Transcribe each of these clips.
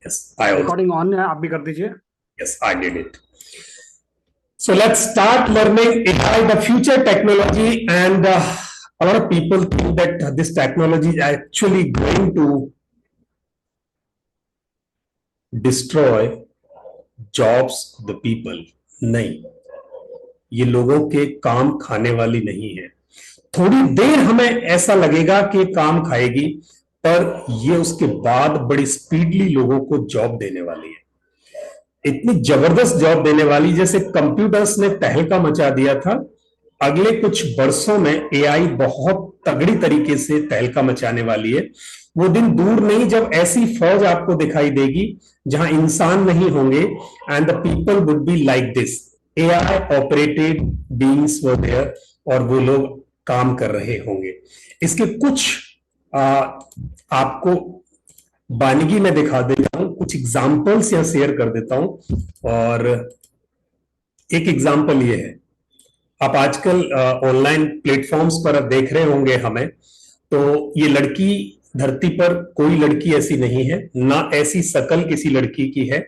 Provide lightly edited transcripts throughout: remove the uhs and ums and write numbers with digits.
Yes, I also. Recording on है, आप भी कर दीजिए। Yes, I did it. So let's start learning AI, the future technology, and a lot of people think that this technology is actually going to destroy jobs of the people. नहीं, ये लोगों के काम खाने वाली नहीं है। थोड़ी देर हमें ऐसा लगेगा कि काम खाएगी, पर ये उसके बाद बड़ी स्पीडली लोगों को जॉब देने वाली है। इतनी जबरदस्त जॉब देने वाली, जैसे कंप्यूटर्स ने तहलका मचा दिया था, अगले कुछ वर्षों में एआई बहुत तगड़ी तरीके से तहलका मचाने वाली है। वो दिन दूर नहीं जब ऐसी फौज आपको दिखाई देगी जहां इंसान नहीं होंगे, and the people would be like this, AI operated beings were there, और वो लोग काम कर रहे होंगे। इसके कुछ आपको बानगी में दिखा देता हूं, कुछ एग्जाम्पल्स यहां शेयर कर देता हूं। और एक एग्जाम्पल ये है, आप आजकल ऑनलाइन प्लेटफॉर्म्स पर देख रहे होंगे हमें, तो ये लड़की, धरती पर कोई लड़की ऐसी नहीं है, ना ऐसी शकल किसी लड़की की है,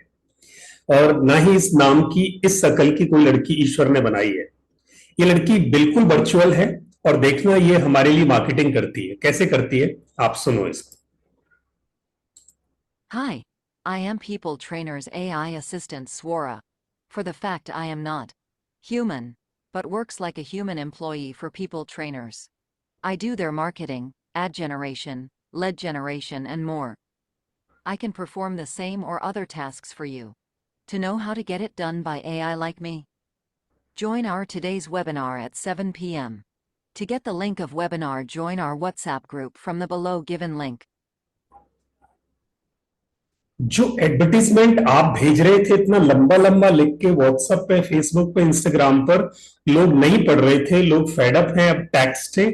और ना ही इस नाम की, इस शकल की कोई लड़की ईश्वर ने बनाई है। ये लड़की बिल्कुल वर्चुअल है, और देखना ये हमारे लिए मार्केटिंग करती है। कैसे करती है, आप सुनो इसको। Hi, I am People Trainer's AI assistant Swara. For the fact I am not human, but works like a human employee for People Trainers. I do their marketing, ad generation, lead generation and more. I can perform the same or other tasks for you. To know how to get it done by AI like me? Join our today's webinar at 7 p.m. To get the link of webinar, join our WhatsApp group from the below given link. जो advertisement आप भेज रहे थे इतना लंबा लंबा लिख के व्हाट्सएप पे, फेसबुक पे, इंस्टाग्राम पर, लोग नहीं पढ़ रहे थे, लोग फेड अप हैं, अब टेक्स्ट थे।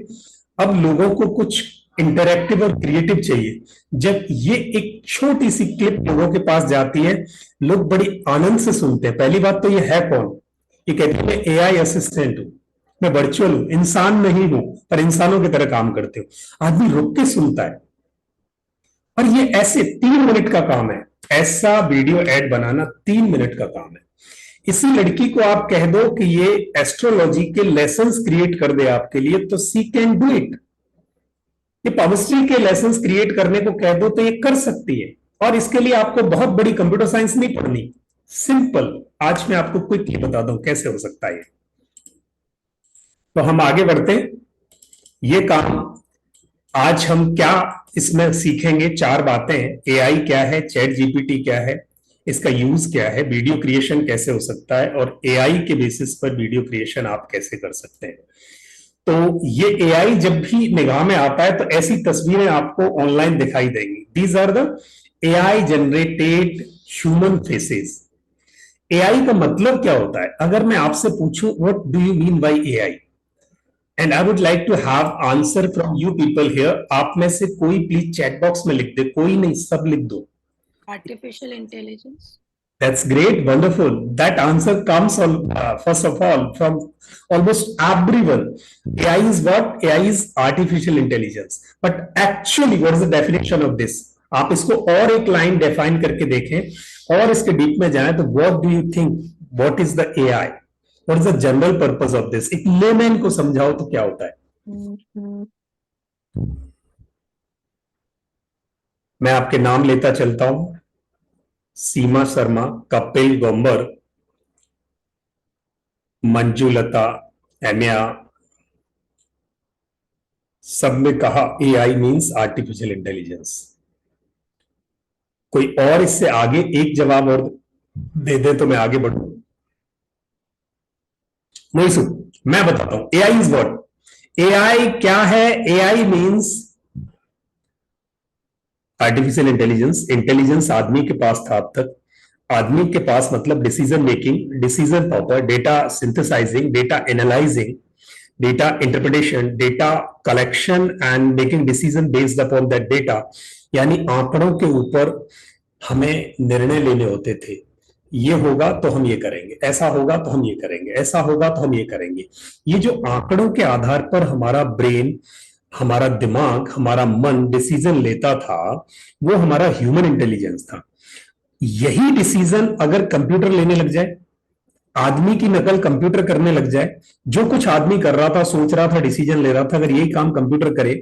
अब लोगों को कुछ इंटरैक्टिव और क्रिएटिव चाहिए। जब ये एक छोटी सी क्लिप लोगों के पास जाती है, लोग बड़ी आनंद से सुनते हैं। पहली बात तो ये है कौन? ये कहती है मैं एआई असिस्टेंट हूं, मैं वर्चुअल हूं, इंसान नहीं हूं, पर इंसानों की तरह काम करते हो। आदमी रुक के सुनता है। और ये ऐसे 3 मिनट का काम है, ऐसा वीडियो एड बनाना 3 मिनट का काम है। इसी लड़की को आप कह दो कि ये एस्ट्रोलॉजी के लेसन्स क्रिएट कर दे आपके लिए, तो सी कैन डू इट। ये पॉमिस्ट्री के लेसन्स क्रिएट करने को कह दो तो ये कर सकती है। और इसके लिए आपको बहुत बड़ी कंप्यूटर साइंस नहीं पढ़नी, सिंपल। आज मैं आपको क्विकली बता दूं कैसे हो सकता है। तो हम आगे बढ़ते हैं। ये काम आज हम क्या इसमें सीखेंगे, 4 बातें हैं। एआई क्या है, चैट जीपीटी क्या है, इसका यूज क्या है, वीडियो क्रिएशन कैसे हो सकता है, और एआई के बेसिस पर वीडियो क्रिएशन आप कैसे कर सकते हैं। तो ये एआई जब भी निगाह में आता है तो ऐसी तस्वीरें आपको ऑनलाइन दिखाई देंगी। These are the AI generated human faces. AI का मतलब क्या होता है? अगर मैं आपसे पूछूं what do you mean by AI, and I would like to have answer from you people here. आप में से कोई प्लीज चैट बॉक्स में लिख दे, कोई नहीं, सब लिख दो। Artificial intelligence. That's great, wonderful. That answer comes on first of all from almost everyone. AI is what? AI is artificial intelligence. But actually, what is the definition of this? आप इसको और एक लाइन डिफाइन करके देखें और इसके deep में जाएं तो what do you think? What is the AI? What is the general purpose of this? एक लेमैन को समझाओ तो क्या होता है? मैं आपके नाम लेता चलता हूं। सीमा शर्मा, कपिल गोम्बर, मंजुलता, एमिया, सब ने कहा एआई मींस आर्टिफिशियल इंटेलिजेंस। कोई और इससे आगे एक जवाब और दे दे तो मैं आगे बढ़ूं। मोइसु, मैं बताता हूं एआई इज व्हाट। एआई क्या है? AI means artificial intelligence. Intelligence आदमी के पास था अब तक। आदमी के पास मतलब decision making, decision proper, data synthesising, data analysing, data interpretation, data collection and making decision based upon that data. यानी आंकड़ों के ऊपर हमें निर्णय लेने होते थे। ये होगा तो हम ये करेंगे, ऐसा होगा तो हम ये करेंगे, ऐसा होगा तो हम ये करेंगे। ये जो आंकड़ों के आधार पर हमारा ब्रेन, हमारा दिमाग, हमारा मन डिसीजन लेता था, वो हमारा ह्यूमन इंटेलिजेंस था। यही डिसीजन अगर कंप्यूटर लेने लग जाए, आदमी की नकल कंप्यूटर करने लग जाए, जो कुछ आदमी कर रहा था, सोच रहा था, डिसीजन ले रहा था, अगर यही काम कंप्यूटर करे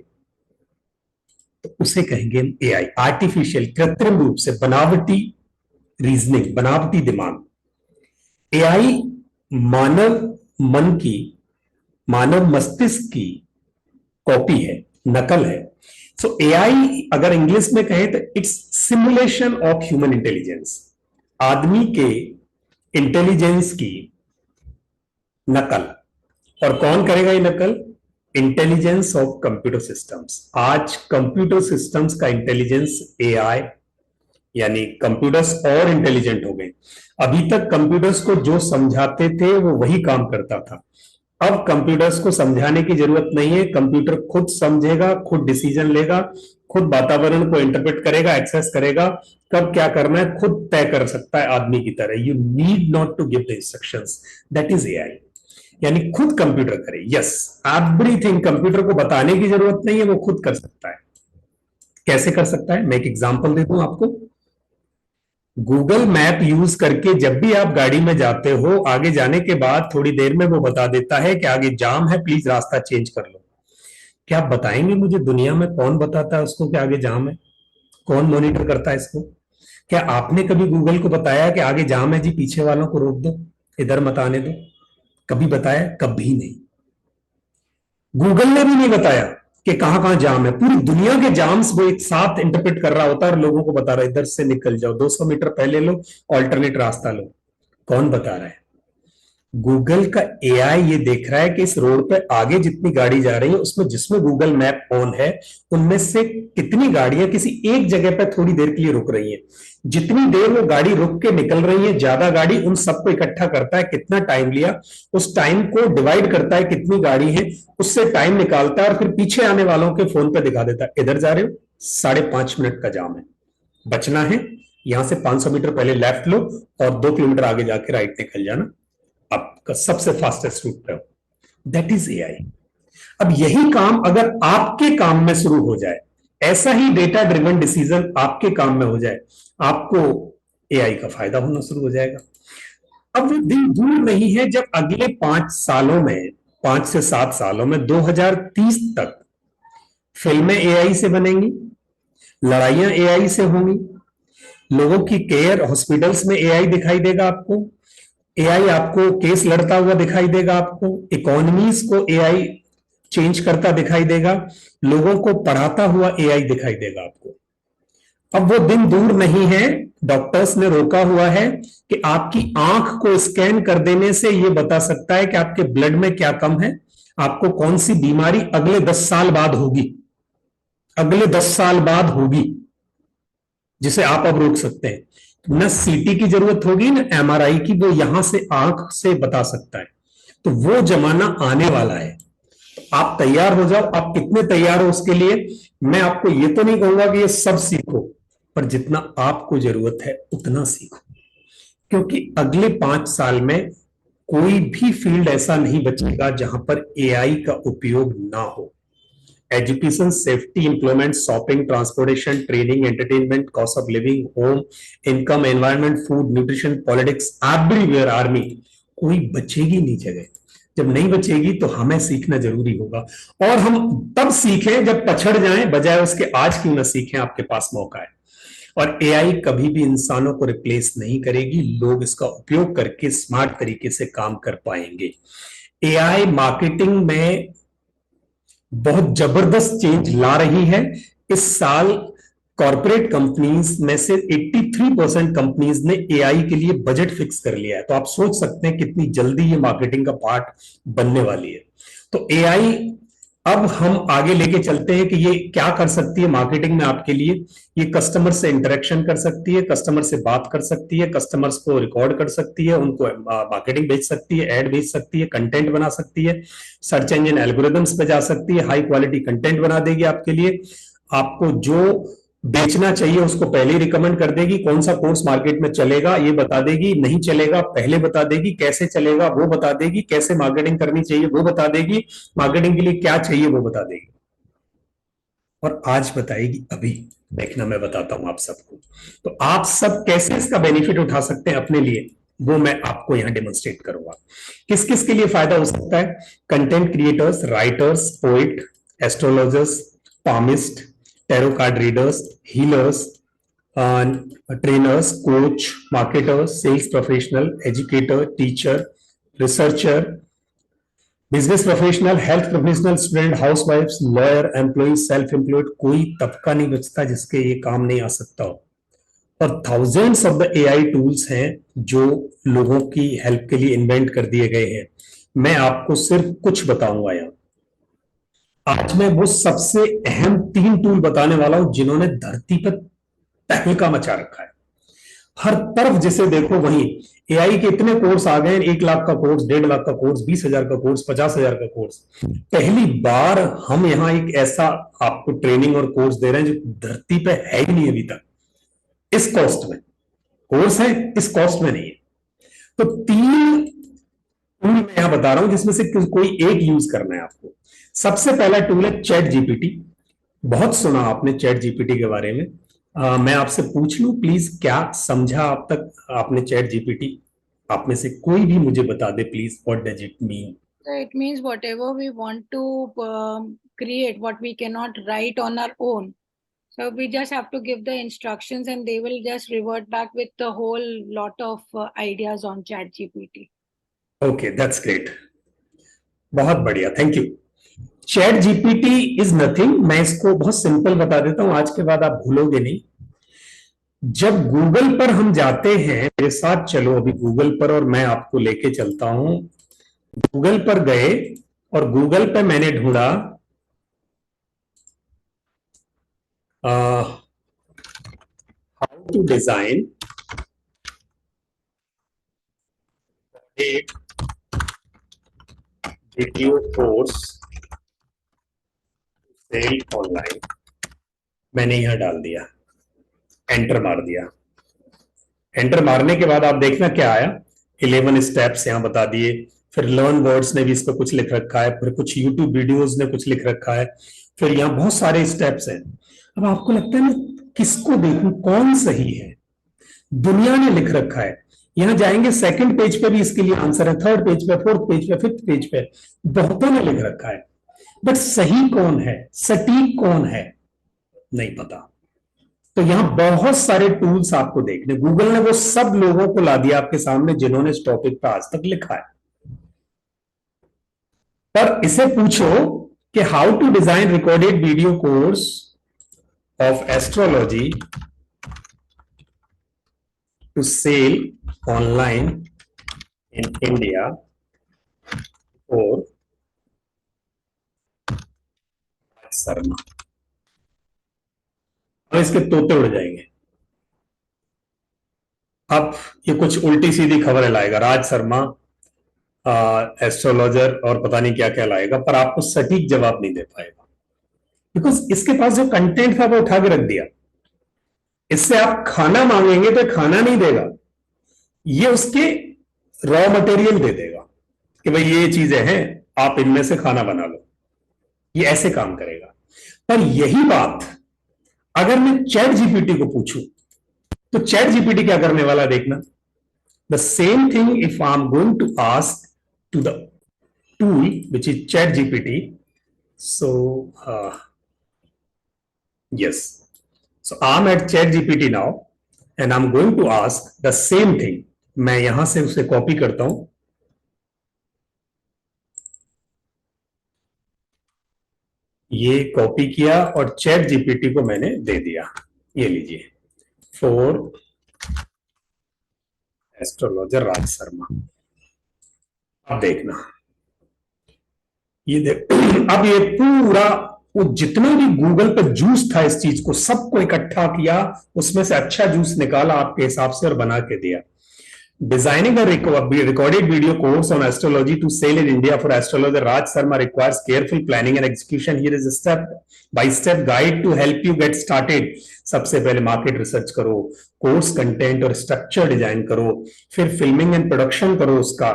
तो उसे कहेंगे एआई, आर्टिफिशियल, कृत्रिम रूप से, बनावटी रीजनिंग, बनावटी दिमाग। एआई मानव मन की, मानव मस्तिष्क की कॉपी है, नकल है। सो एआई अगर इंग्लिश में कहें तो it's simulation of human intelligence, आदमी के इंटेलिजेंस की नकल। और कौन करेगा ये नकल? Intelligence of computer systems. आज कंप्यूटर सिस्टम्स का इंटेलिजेंस एआई, यानी कंप्यूटर्स और इंटेलिजेंट हो गए। अभी तक कंप्यूटर्स को जो समझाते थे वो वही काम करता था। अब कंप्यूटर्स को समझाने की जरूरत नहीं है, कंप्यूटर खुद समझेगा, खुद डिसीजन लेगा, खुद वातावरण को इंटरप्रेट करेगा, एक्सेस करेगा, कब क्या करना है खुद तय कर सकता है आदमी की तरह। You need not to give the instructions, that is AI. यानी खुद कंप्यूटर करे, यस, एवरीथिंग कंप्यूटर को बताने की जरूरत नहीं है, वो खुद कर सकता है। कैसे कर सकता है? मैं एक एग्जांपल दे दूं आपको। गूगल मैप यूज करके जब भी आप गाड़ी में जाते हो, आगे जाने के बाद थोड़ी देर में वो बता देता है कि आगे जाम है, प्लीज रास्ता चेंज कर लो। क्या आप बताएंगे मुझे दुनिया में कौन बताता है उसको कि आगे जाम है? कौन मॉनिटर करता है इसको? क्या आपने कभी गूगल को बताया कि आगे जाम है जी, पीछे वालों को रोक दो, इधर मत आने दो? कभी बताया? कभी नहीं। गूगल ने भी नहीं बताया कि कहां कहां जाम है। पूरी दुनिया के जाम्स वो एक साथ इंटरप्रेट कर रहा होता है और लोगों को बता रहा है इधर से निकल जाओ, 200 मीटर पहले लो, ऑल्टरनेट रास्ता लो। कौन बता रहा है? गूगल का एआई ये देख रहा है कि इस रोड पे आगे जितनी गाड़ी जा रही है उसमें, जिसमें गूगल मैप ऑन है, उनमें से कितनी गाड़ियां किसी एक जगह पे थोड़ी देर के लिए रुक रही हैं। जितनी देर वो गाड़ी रुक के निकल रही है, ज्यादा गाड़ी उन सबको इकट्ठा करता है, कितना टाइम लिया, उस टाइम को डिवाइड करता है कितनी गाड़ी है, उससे टाइम निकालता है और फिर पीछे आने वालों के फोन पे दिखा देता है इधर जा रहे हो, 5.5 मिनट का जाम है, बचना है, यहां से 500 मीटर पहले लेफ्ट लो और 2 किलोमीटर आगे जाके राइट निकल जाना, आपका सबसे फास्टेस्ट रूट पे हो। That is AI. अब यही काम अगर आपके काम में शुरू हो जाए, ऐसा ही डेटा ड्रिवन डिसीजन आपके काम में हो जाए, आपको एआई का फायदा होना शुरू हो जाएगा। अब वो दिन दूर नहीं है जब अगले 5 सालों में, 5 से 7 सालों में, 2030 तक फिल्में एआई से बनेंगी, लड़ाइयां एआई से होंगी, लोगों की केयर हॉस्पिटल्स में एआई दिखाई देगा आपको, एआई आपको केस लड़ता हुआ दिखाई देगा आपको, इकोनॉमीज को एआई चेंज करता दिखाई देगा, लोगों को पढ़ाता हुआ एआई दिखाई देगा आपको। अब वो दिन दूर नहीं है, डॉक्टर्स ने रोका हुआ है कि आपकी आंख को स्कैन कर देने से ये बता सकता है कि आपके ब्लड में क्या कम है, आपको कौन सी बीमारी अगले 10 साल बाद होगी, अगले 10 साल बाद होगी, जिसे आप अब रोक सकते हैं। न सीटी की जरूरत होगी न एमआरआई की, वो यहां से आंख से बता सकता है। तो वो जमाना आने वाला है, तो आप तैयार हो जाओ। आप कितने तैयार हो उसके लिए? मैं आपको ये तो नहीं कहूंगा कि ये सब सीखो, पर जितना आपको जरूरत है उतना सीखो, क्योंकि अगले 5 साल में कोई भी फील्ड ऐसा नहीं बचेगा जहां पर एआई का उपयोग ना हो। Education, safety, employment, shopping, transportation, training, entertainment, cost of living, home, income, environment, food, nutrition, politics, everywhere army, कोई बचेगी नहीं जगह। जब नहीं बचेगी तो हमें सीखना जरूरी होगा, और हम तब सीखें जब पछड़ जाएं, बजाय उसके आज क्यों ना सीखें, आपके पास मौका है। और एआई कभी भी इंसानों को रिप्लेस नहीं करेगी, लोग इसका उपयोग करके स्मार्ट तरीके से काम कर पाएंगे। एआई मार्केटिंग में बहुत जबरदस्त चेंज ला रही है। इस साल कॉर्पोरेट कंपनीज में से 83% कंपनीज ने एआई के लिए बजट फिक्स कर लिया है। तो आप सोच सकते हैं कितनी जल्दी ये मार्केटिंग का पार्ट बनने वाली है। तो एआई अब हम आगे लेके चलते हैं कि ये क्या कर सकती है मार्केटिंग में आपके लिए। ये कस्टमर से इंटरेक्शन कर सकती है, कस्टमर से बात कर सकती है, कस्टमर्स को रिकॉर्ड कर सकती है, उनको मार्केटिंग भेज सकती है, एड भेज सकती है, कंटेंट बना सकती है, सर्च इंजन एल्गोरिदम्स पे जा सकती है, हाई क्वालिटी कंटेंट बना देगी आपके लिए, आपको जो बेचना चाहिए उसको पहले ही रिकमेंड कर देगी, कौन सा कोर्स मार्केट में चलेगा ये बता देगी, नहीं चलेगा पहले बता देगी, कैसे चलेगा वो बता देगी, कैसे मार्केटिंग करनी चाहिए वो बता देगी, मार्केटिंग के लिए क्या चाहिए वो बता देगी, और आज बताएगी अभी। देखना, मैं बताता हूं आप सबको। तो आप सब कैसे इसका बेनिफिट उठा सकते हैं अपने लिए, वो मैं आपको यहां डेमोन्स्ट्रेट करूंगा। किस किस के लिए फायदा हो सकता है? Content creators, writers, poet, astrologers, palmist, tarot card readers, healers, trainers, coach, marketers, sales professional, educator, teacher, researcher, business professional, health professional, student, housewife, lawyer, employ, self employed, कोई तबका नहीं बचता जिसके ये काम नहीं आ सकता हो। और thousands of the AI tools हैं जो लोगों की हेल्प के लिए इन्वेंट कर दिए गए हैं। मैं आपको सिर्फ कुछ बताऊंगा यहाँ। आज मैं वो सबसे अहम 3 टूल बताने वाला हूं जिन्होंने धरती पर तहलका मचा रखा है। हर तरफ जिसे देखो वहीं एआई के इतने कोर्स आ गए हैं, 1 लाख का कोर्स, 1.5 लाख का कोर्स, 20,000 का कोर्स, 50,000 का कोर्स। पहली बार हम यहाँ एक ऐसा आपको ट्रेनिंग और कोर्स दे रहे हैं जो धरती पे है ही नहीं अभी तक, इस कॉस्ट में। कोर्स है, इस कॉस्ट में नहीं है। तो 3 टूल मैं यहां बता रहा हूं जिसमें से कोई एक यूज करना है आपको। सबसे पहला टूल है चैट जीपीटी। बहुत सुना आपने चैट जीपीटी के बारे में। मैं आपसे पूछ लूं प्लीज, क्या समझा आप तक आपने चैट जीपीटी? आप में से कोई भी मुझे बता दे please, what does it mean? So it means whatever we want to create, what we cannot write on our own. So we just have to give the instructions and they will just revert back with the whole lot of ideas on ChatGPT. Okay, that's great, बहुत बढ़िया, thank you. Chat GPT is nothing, मैं इसको बहुत simple बता देता हूं, आज के बाद आप भूलोगे नहीं। जब गूगल पर हम जाते हैं, मेरे साथ चलो अभी गूगल पर, और मैं आपको लेके चलता हूं। गूगल पर गए और गूगल पे मैंने ढूंढा हाउ टू डिजाइन एक वीडियो कोर्स सेल ऑनलाइन। मैंने यहां डाल दिया, एंटर मार दिया। एंटर मारने के बाद आप देखना क्या आया, 11 स्टेप्स यहां बता दिए। फिर लर्न वर्ड्स ने भी इस पर कुछ लिख रखा है, फिर कुछ यूट्यूब वीडियोस ने कुछ लिख रखा है, फिर यहाँ बहुत सारे स्टेप्स हैं। अब आपको लगता है मैं किसको देखूं, कौन सही है? दुनिया ने लिख रखा है। यहां जाएंगे, सेकंड पेज पे भी इसके लिए आंसर है, थर्ड पेज पे, फोर्थ पेज पे, फिफ्थ पेज पे, बहुतों ने लिख रखा है। बट सही कौन है, सटीक कौन है, नहीं पता। तो यहां बहुत सारे टूल्स आपको देखने, गूगल ने वो सब लोगों को ला दिया आपके सामने जिन्होंने इस टॉपिक पर आज तक लिखा है। पर इसे पूछो कि how to design recorded video course of astrology to sell online in India और शर्मा। अब इसके तोते उड़ जाएंगे। अब ये कुछ उल्टी सीधी खबरें लाएगा, राज शर्मा एस्ट्रोलॉजर और पता नहीं क्या क्या लाएगा, पर आपको सटीक जवाब नहीं दे पाएगा, बिकॉज इसके पास जो कंटेंट था वो उठा के रख दिया। इससे आप खाना मांगेंगे तो खाना नहीं देगा, ये उसके रॉ मटेरियल दे देगा कि भाई ये चीजें हैं, आप इनमें से खाना बना लो। ये ऐसे काम करेगा। पर यही बात अगर मैं चैट जीपीटी को पूछूं तो चैट जीपीटी क्या करने वाला देखना। The same thing if I am going to ask to the tool which is ChatGPT. So yes, so I'm at ChatGPT now and I'm going to ask the same thing. मैं यहां से उसे copy करता हूं, ये copy किया और chat GPT को मैंने दे दिया। ये लीजिए, फॉर एस्ट्रोलॉजर राज शर्मा। अब देखना, ये देख अब ये पूरा वो जितना भी गूगल पर जूस था इस चीज को सबको इकट्ठा किया, उसमें से अच्छा जूस निकाला आपके हिसाब से और बना के दिया। Designing recorded video course on astrology to sell in India for astrologer Raj Sharma requires careful planning and execution. Here is a step by step guide to help you get started. सबसे पहले market research करो, course content और structure design करो, फिर filming and production करो उसका,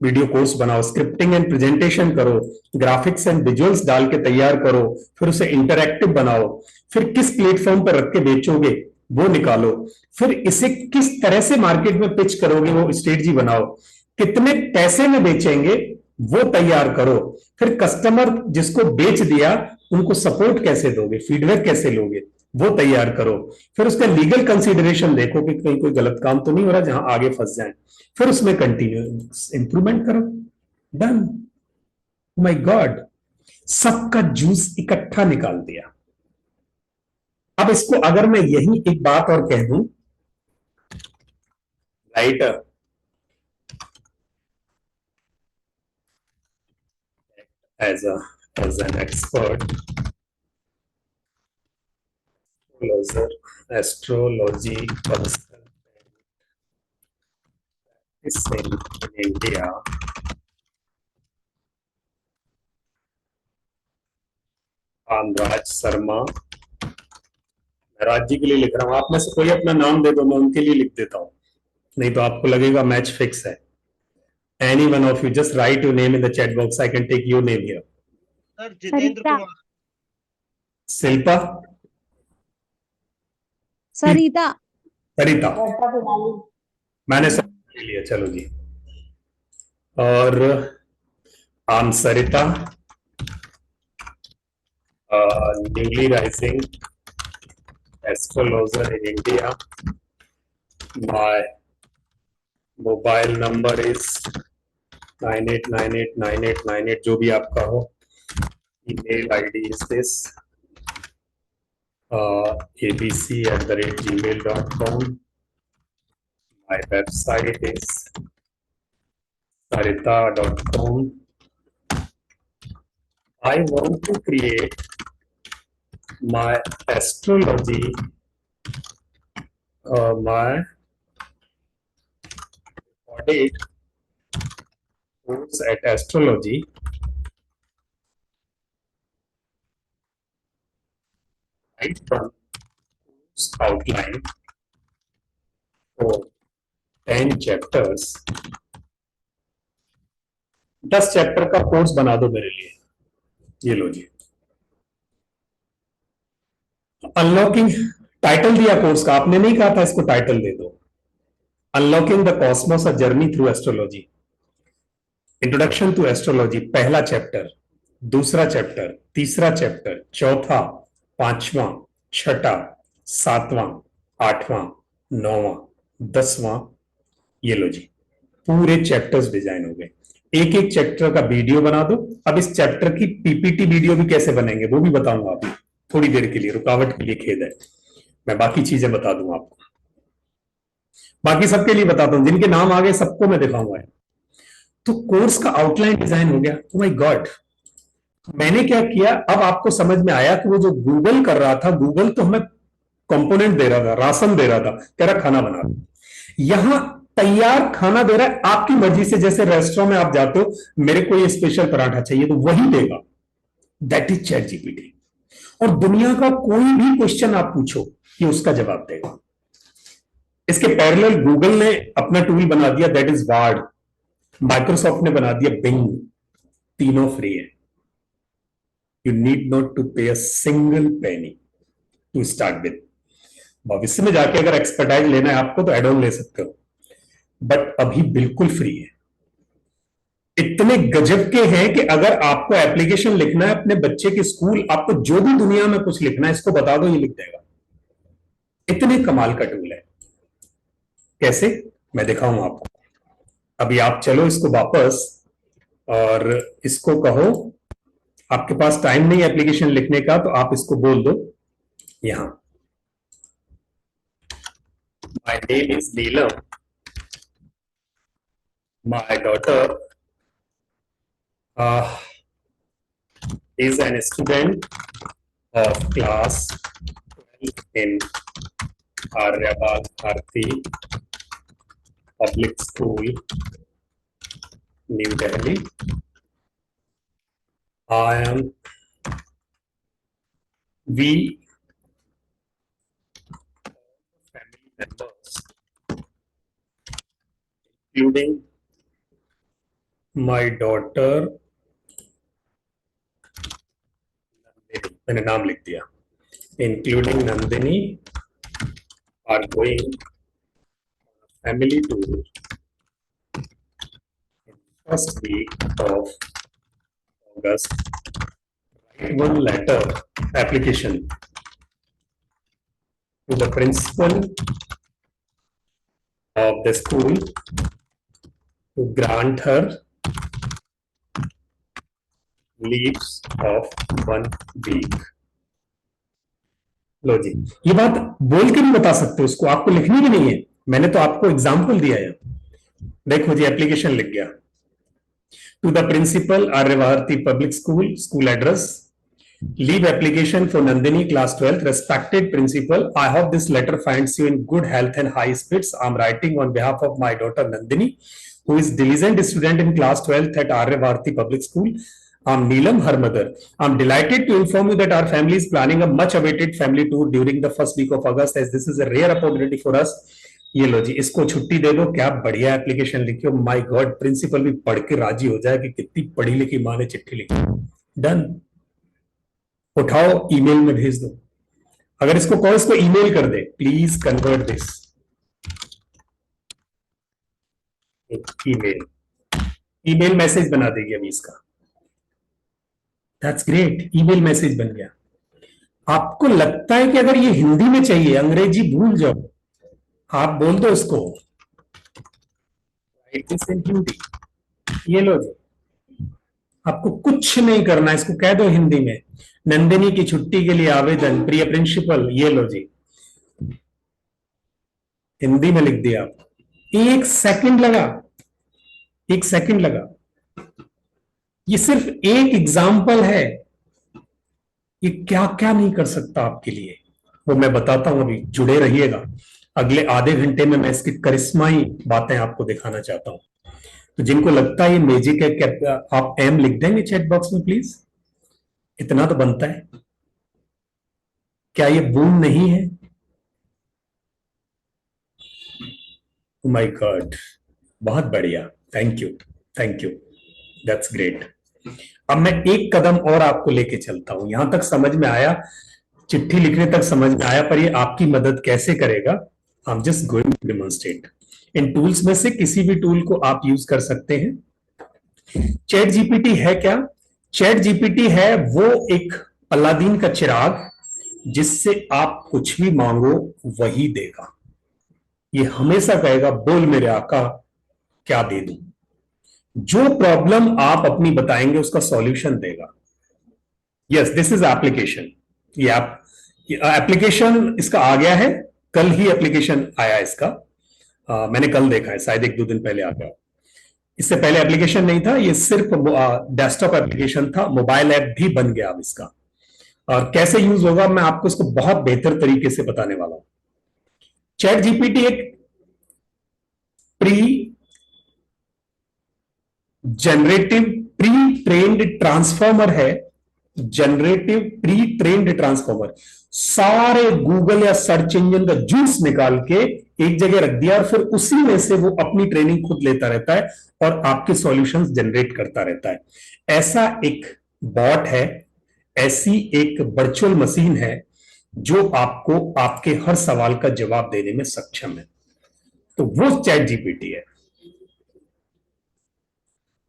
video course बनाओ, scripting and presentation करो, ग्राफिक्स एंड विजुअल्स डाल के तैयार करो, फिर उसे इंटरैक्टिव बनाओ, फिर किस प्लेटफॉर्म पर रख के बेचोगे वो निकालो, फिर इसे किस तरह से मार्केट में पिच करोगे वो स्ट्रेटजी बनाओ, कितने पैसे में बेचेंगे वो तैयार करो, फिर कस्टमर जिसको बेच दिया उनको सपोर्ट कैसे दोगे, फीडबैक कैसे लोगे वो तैयार करो, फिर उसका लीगल कंसीडरेशन देखो कि कहीं कोई गलत काम तो नहीं हो रहा जहां आगे फंस जाए, फिर उसमें कंटिन्यू इंप्रूवमेंट करो, डन। माय गॉड, सबका जूस इकट्ठा निकाल दिया। अब इसको अगर मैं यही एक बात और कह दूं, right, as an expert astrology in India, Raj Sharma. मैं राज जी के लिए लिख रहा हूं, आप में से कोई अपना नाम दे दो, मैं उनके लिए लिख देता हूं, नहीं तो आपको लगेगा मैच फिक्स है। Any one of you just write your name in the chat box, I can take your name here. Sir Jitendra Sarita Kumar. Shilpa, Sarita Sarita, मैंने सब ले लिया, चलो जी। और am Sarita, newly rising astrologer in India, my mobile number is 98989898, जो भी आपका हो, email ID is this, abc@gmail.com, my website is sarita.com. I want to create my astrology, my audit course at astrology. Write down course outline for 10 chapters. 10 chapter का course बना दो मेरे लिए, ये लो जी। अनलॉकिंग, टाइटल दिया कोर्स का, आपने नहीं कहा था इसको टाइटल दे दो, unlocking the cosmos a journey through astrology, introduction to astrology पहला चैप्टर, दूसरा चैप्टर, तीसरा चैप्टर, चौथा, पांचवा, छठा, सातवां, आठवां, नौवां, 10वां, ये लो जी, पूरे चैप्टर्स डिजाइन हो गए। एक एक चैप्टर का वीडियो बना दो। अब इस चैप्टर की पीपीटी वीडियो भी कैसे बनेंगे वो भी बताऊंगा अभी थोड़ी देर के लिए, रुकावट के लिए खेद है, मैं बाकी चीजें बता दूंगा आपको, बाकी सबके लिए बताता हूं, जिनके नाम आ गए सबको मैं दिखाऊंगा। तो कोर्स का आउटलाइन डिजाइन हो गया। ओ माय गॉड, मैंने क्या किया, अब आपको समझ में आया कि वो जो गूगल कर रहा था, गूगल तो हमें कंपोनेंट दे रहा था, राशन दे रहा था, कह रहा खाना बना दो, यहां तैयार खाना दे रहा है आपकी मर्जी से। जैसे रेस्टोरेंट में आप जाते हो, मेरे को ये स्पेशल पराठा चाहिए तो वही देगा, दैट इज चैट जीपीटी। और दुनिया का कोई भी क्वेश्चन आप पूछो ये उसका जवाब देगा। इसके पैरेलल गूगल ने अपना टूल बना दिया, दैट इज वार्ड, माइक्रोसॉफ्ट ने बना दिया बिंग, तीनों फ्री है। You need not to pay a single penny to start with. भविष्य में जाके अगर एक्सपर्टाइज लेना है आपको तो एड ऑन ले सकते हो, बट अभी बिल्कुल फ्री है। इतने गजब के हैं कि अगर आपको एप्लीकेशन लिखना है अपने बच्चे के स्कूल, आपको जो भी दुनिया में कुछ लिखना है इसको बता दो, ये लिख देगा। इतने कमाल का टूल है। कैसे, मैं दिखाऊंगा आपको। अभी आप चलो इसको वापस और इसको कहो, आपके पास टाइम नहीं एप्लीकेशन लिखने का तो आप इसको बोल दो यहां, my name is Neelam, my daughter is an student of class 12 in Aryabad Bharati Public School, New Delhi. We family members, including my daughter, मैंने नाम लिख दिया, including Nandini are going family tour first week of August. Write one letter application to the principal of the school to grant her leaves of 1 week. लो जी, ये बात बोल के भी बता सकते हो, उसको आपको लिखनी भी नहीं है, मैंने तो आपको एग्जाम्पल दिया है. देखो जी, एप्लीकेशन लिख गया. To the principal Arya Bharati public school, school address, leave application for Nandini class 12th. Respected principal, I hope this letter finds you in good health and high spirits. I'm writing on behalf of my daughter Nandini, who is diligent student in class 12th at Arya Bharati Public School. I'm Neelam, her mother. I'm delighted to inform you that our family is planning a much awaited family tour during the first week of August, as this is a rare opportunity for us. ये लो जी, इसको छुट्टी दे दो. क्या बढ़िया application लिखी हो, my God, principal भी पढ़ के राजी हो जाए कि कितनी पढ़ी लिखी माँ ने चिट्ठी लिखी. डन. उठाओ, ईमेल में भेज दो. अगर इसको कहो, इसको ईमेल कर दे, please convert this email. Email message बना देगी अभी इसका. दैट्स ग्रेट, ईमेल मैसेज बन गया. आपको लगता है कि अगर ये हिंदी में चाहिए, अंग्रेजी भूल जाओ, आप बोल दो इसको राइट दिस इन हिंदी. ये लो जी, आपको कुछ नहीं करना, इसको कह दो हिंदी में, नंदिनी की छुट्टी के लिए आवेदन, प्रिय प्रिंसिपल. ये लो जी, हिंदी में लिख दिया. आप 1 सेकंड लगा, 1 सेकंड लगा. ये सिर्फ एक एग्जाम्पल है. ये क्या क्या नहीं कर सकता आपके लिए, वो मैं बताता हूं. अभी जुड़े रहिएगा, अगले आधे घंटे में मैं इसकी करिश्माई बातें आपको दिखाना चाहता हूं. तो जिनको लगता है ये मैजिक है, क्या आप एम लिख देंगे चैट बॉक्स में प्लीज? इतना तो बनता है. क्या ये बूम नहीं है? माय गॉड, बहुत बढ़िया, thank you, thank you, that's great. अब मैं एक कदम और आपको लेके चलता हूं. यहां तक समझ में आया, चिट्ठी लिखने तक समझ में आया, पर ये आपकी मदद कैसे करेगा, I am just going to demonstrate. इन टूल्स में से किसी भी टूल को आप यूज कर सकते हैं. चैट जीपीटी है क्या? चैट जीपीटी है वो एक अलादीन का चिराग, जिससे आप कुछ भी मांगो वही देगा. ये हमेशा कहेगा, बोल मेरे आका क्या दे दूं. जो प्रॉब्लम आप अपनी बताएंगे उसका सॉल्यूशन देगा. Yes, this is application. ये एप्लीकेशन इसका आ गया है, कल ही एप्लीकेशन आया इसका. मैंने कल देखा है, शायद 1-2 दिन पहले आ गया. इससे पहले एप्लीकेशन नहीं था, ये सिर्फ डेस्कटॉप एप्लीकेशन था. मोबाइल ऐप भी बन गया अब इसका. और कैसे यूज होगा मैं आपको इसको बहुत बेहतर तरीके से बताने वाला हूं. चैट जीपीटी एक pre generative pre trained transformer है. Generative pre trained transformer. सारे गूगल या सर्च इंजन का जूस निकाल के एक जगह रख दिया, और फिर उसी में से वो अपनी ट्रेनिंग खुद लेता रहता है और आपके सॉल्यूशंस जनरेट करता रहता है. ऐसा एक बॉट है, ऐसी एक वर्चुअल मशीन है जो आपको आपके हर सवाल का जवाब देने में सक्षम है. तो वो चैट जीपीटी है.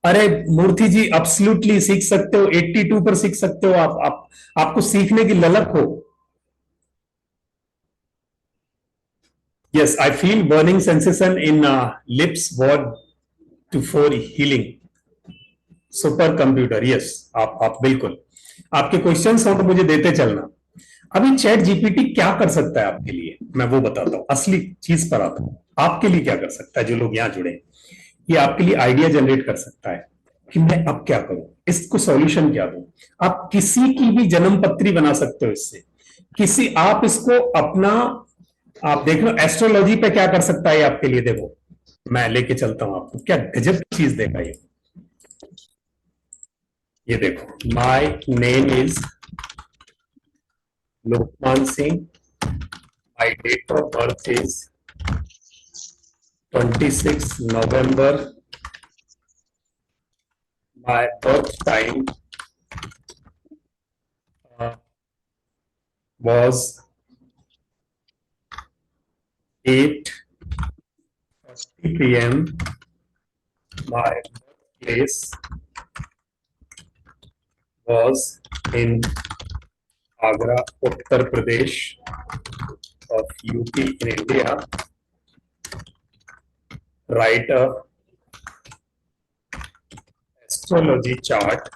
अरे मूर्ति जी, एब्सोल्युटली सीख सकते हो, 82 पर सीख सकते हो. आपको सीखने की ललक हो. Yes, I feel burning sensation in lips word to for healing. Super computer. Yes, आप बिल्कुल, आपके क्वेश्चंस हो तो मुझे देते चलना. अभी चैट जीपीटी क्या कर सकता है आपके लिए, मैं वो बताता हूं. असली चीज पर आता हूं. आपके लिए क्या कर सकता है, जो लोग यहां जुड़े, ये आपके लिए आइडिया जनरेट कर सकता है कि मैं अब क्या करूं, इसको सॉल्यूशन क्या दूं. आप किसी की भी जन्म पत्री बना सकते हो इससे. आप इसको अपना, आप देख लो एस्ट्रोलॉजी पे क्या कर सकता है आपके लिए. देखो, मैं लेके चलता हूं आपको, क्या गजब की चीज देखा ये देखो, my name is Lokman Singh, my date of birth is 26 November My birth time was 8:40 p.m. My birthplace was in Agra, Uttar Pradesh of UP in India. Write a astrology chart.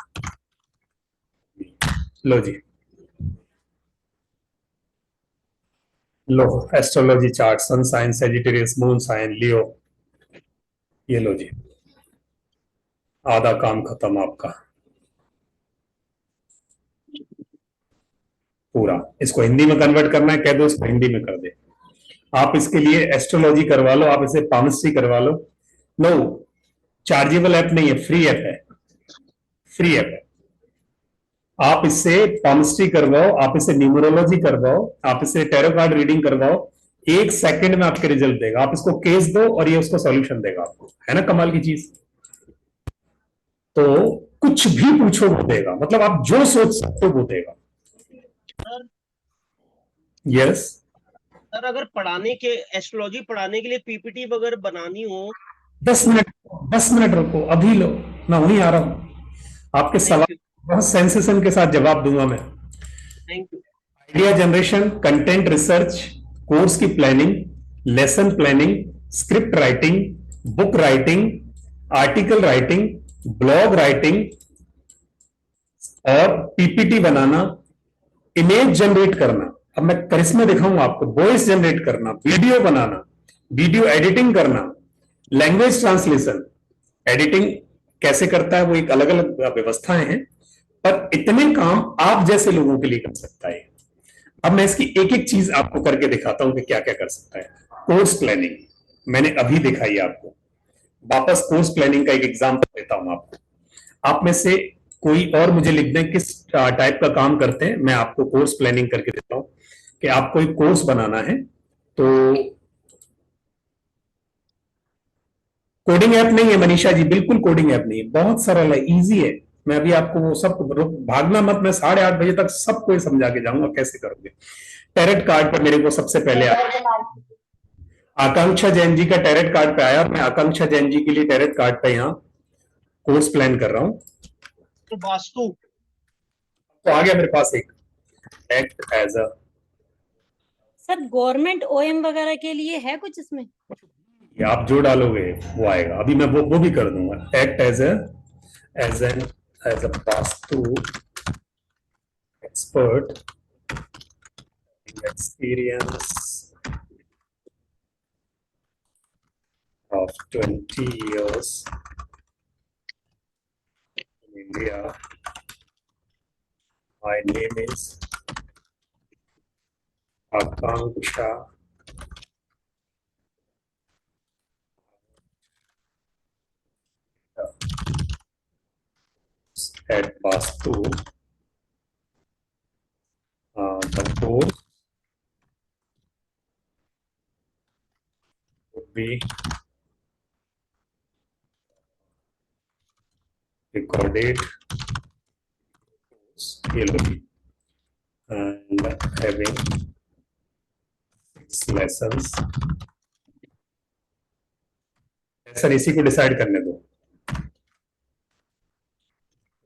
लो जी, लो astrology chart, sun sign, Sagittarius, moon sign, Leo. ये लो जी, आधा काम खत्म आपका पूरा। इसको हिंदी में कन्वर्ट करना है, कह दो इसको हिंदी में कर दे। आप इसके लिए एस्ट्रोलॉजी करवा लो, आप इसे पामिस्ट्री करवा लो। नो, चार्जेबल ऐप नहीं है, फ्री ऐप है, फ्री ऐप है। आप इससे पामिस्ट्री करवाओ, आप इसे न्यूमरोलॉजी करवाओ, आप इसे टैरो कार्ड रीडिंग करवाओ, 1 सेकंड में आपके रिजल्ट देगा। आप इसको केस दो और ये उसको सॉल्यूशन देगा आपको। है ना कमाल की चीज? तो कुछ भी पूछो वो देगा, मतलब आप जो सोच सकते हो वो देगा। सर यस, सर अगर पढ़ाने के एस्ट्रोलॉजी पढ़ाने के लिए पीपीटी वगैरह बनानी हो 10 मिनट, 10 मिनट रुको, अभी लो, मैं वहीं आ रहा हूं। आपके थैंक सवाल यू बहुत सेंसेशन के साथ जवाब दूंगा मैं। Thank you idea generation, content research, course की planning, lesson planning, script writing, book writing, article writing, blog writing और पीपीटी बनाना, इमेज जनरेट करना, अब मैं करिश्मा दिखाऊंगा आपको, वॉइस जनरेट करना, वीडियो बनाना, वीडियो एडिटिंग करना, लैंग्वेज ट्रांसलेशन। एडिटिंग कैसे करता है वो एक अलग अलग व्यवस्थाएं हैं, पर इतने काम आप जैसे लोगों के लिए कर सकता है। अब मैं इसकी एक एक चीज आपको करके दिखाता हूं कि क्या क्या कर सकता है। कोर्स प्लानिंग मैंने अभी दिखाई आपको, वापस कोर्स प्लानिंग का एक एग्जांपल देता हूं आपको। आप में से कोई और मुझे लिख दें किस टाइप का काम करते हैं, मैं आपको कोर्स प्लानिंग करके देता हूं। कि आपको एक कोर्स बनाना है तो कोडिंग ऐप नहीं है मनीषा जी, बिल्कुल कोडिंग ऐप नहीं है, बहुत सरल है, इजी है। मैं अभी आपको वो सब, भागना मत, मैं 8:30 बजे तक सबको ये समझा के जाऊंगा कैसे करोगे। टैरेट कार्ड पर मेरे को सबसे पहले आकांक्षा जैन जी का टैरेट कार्ड पे आया, और मैं आकांक्षा जैन जी के लिए टैरेट कार्ड पे यहाँ कोर्स प्लान कर रहा हूँ। तो वास्तु तो आ गया मेरे पास एक act as a, sir government O M वगैरह के लिए है कुछ इसमें? आप जो डालोगे वो आएगा। अभी मैं वो भी कर दूंगा। Act as a vastu expert, experience of 20 years in India. My name is Akanksha at Vastu. The course would be recorded and having 6 lessons. Sir इसी को डिसाइड करने दो।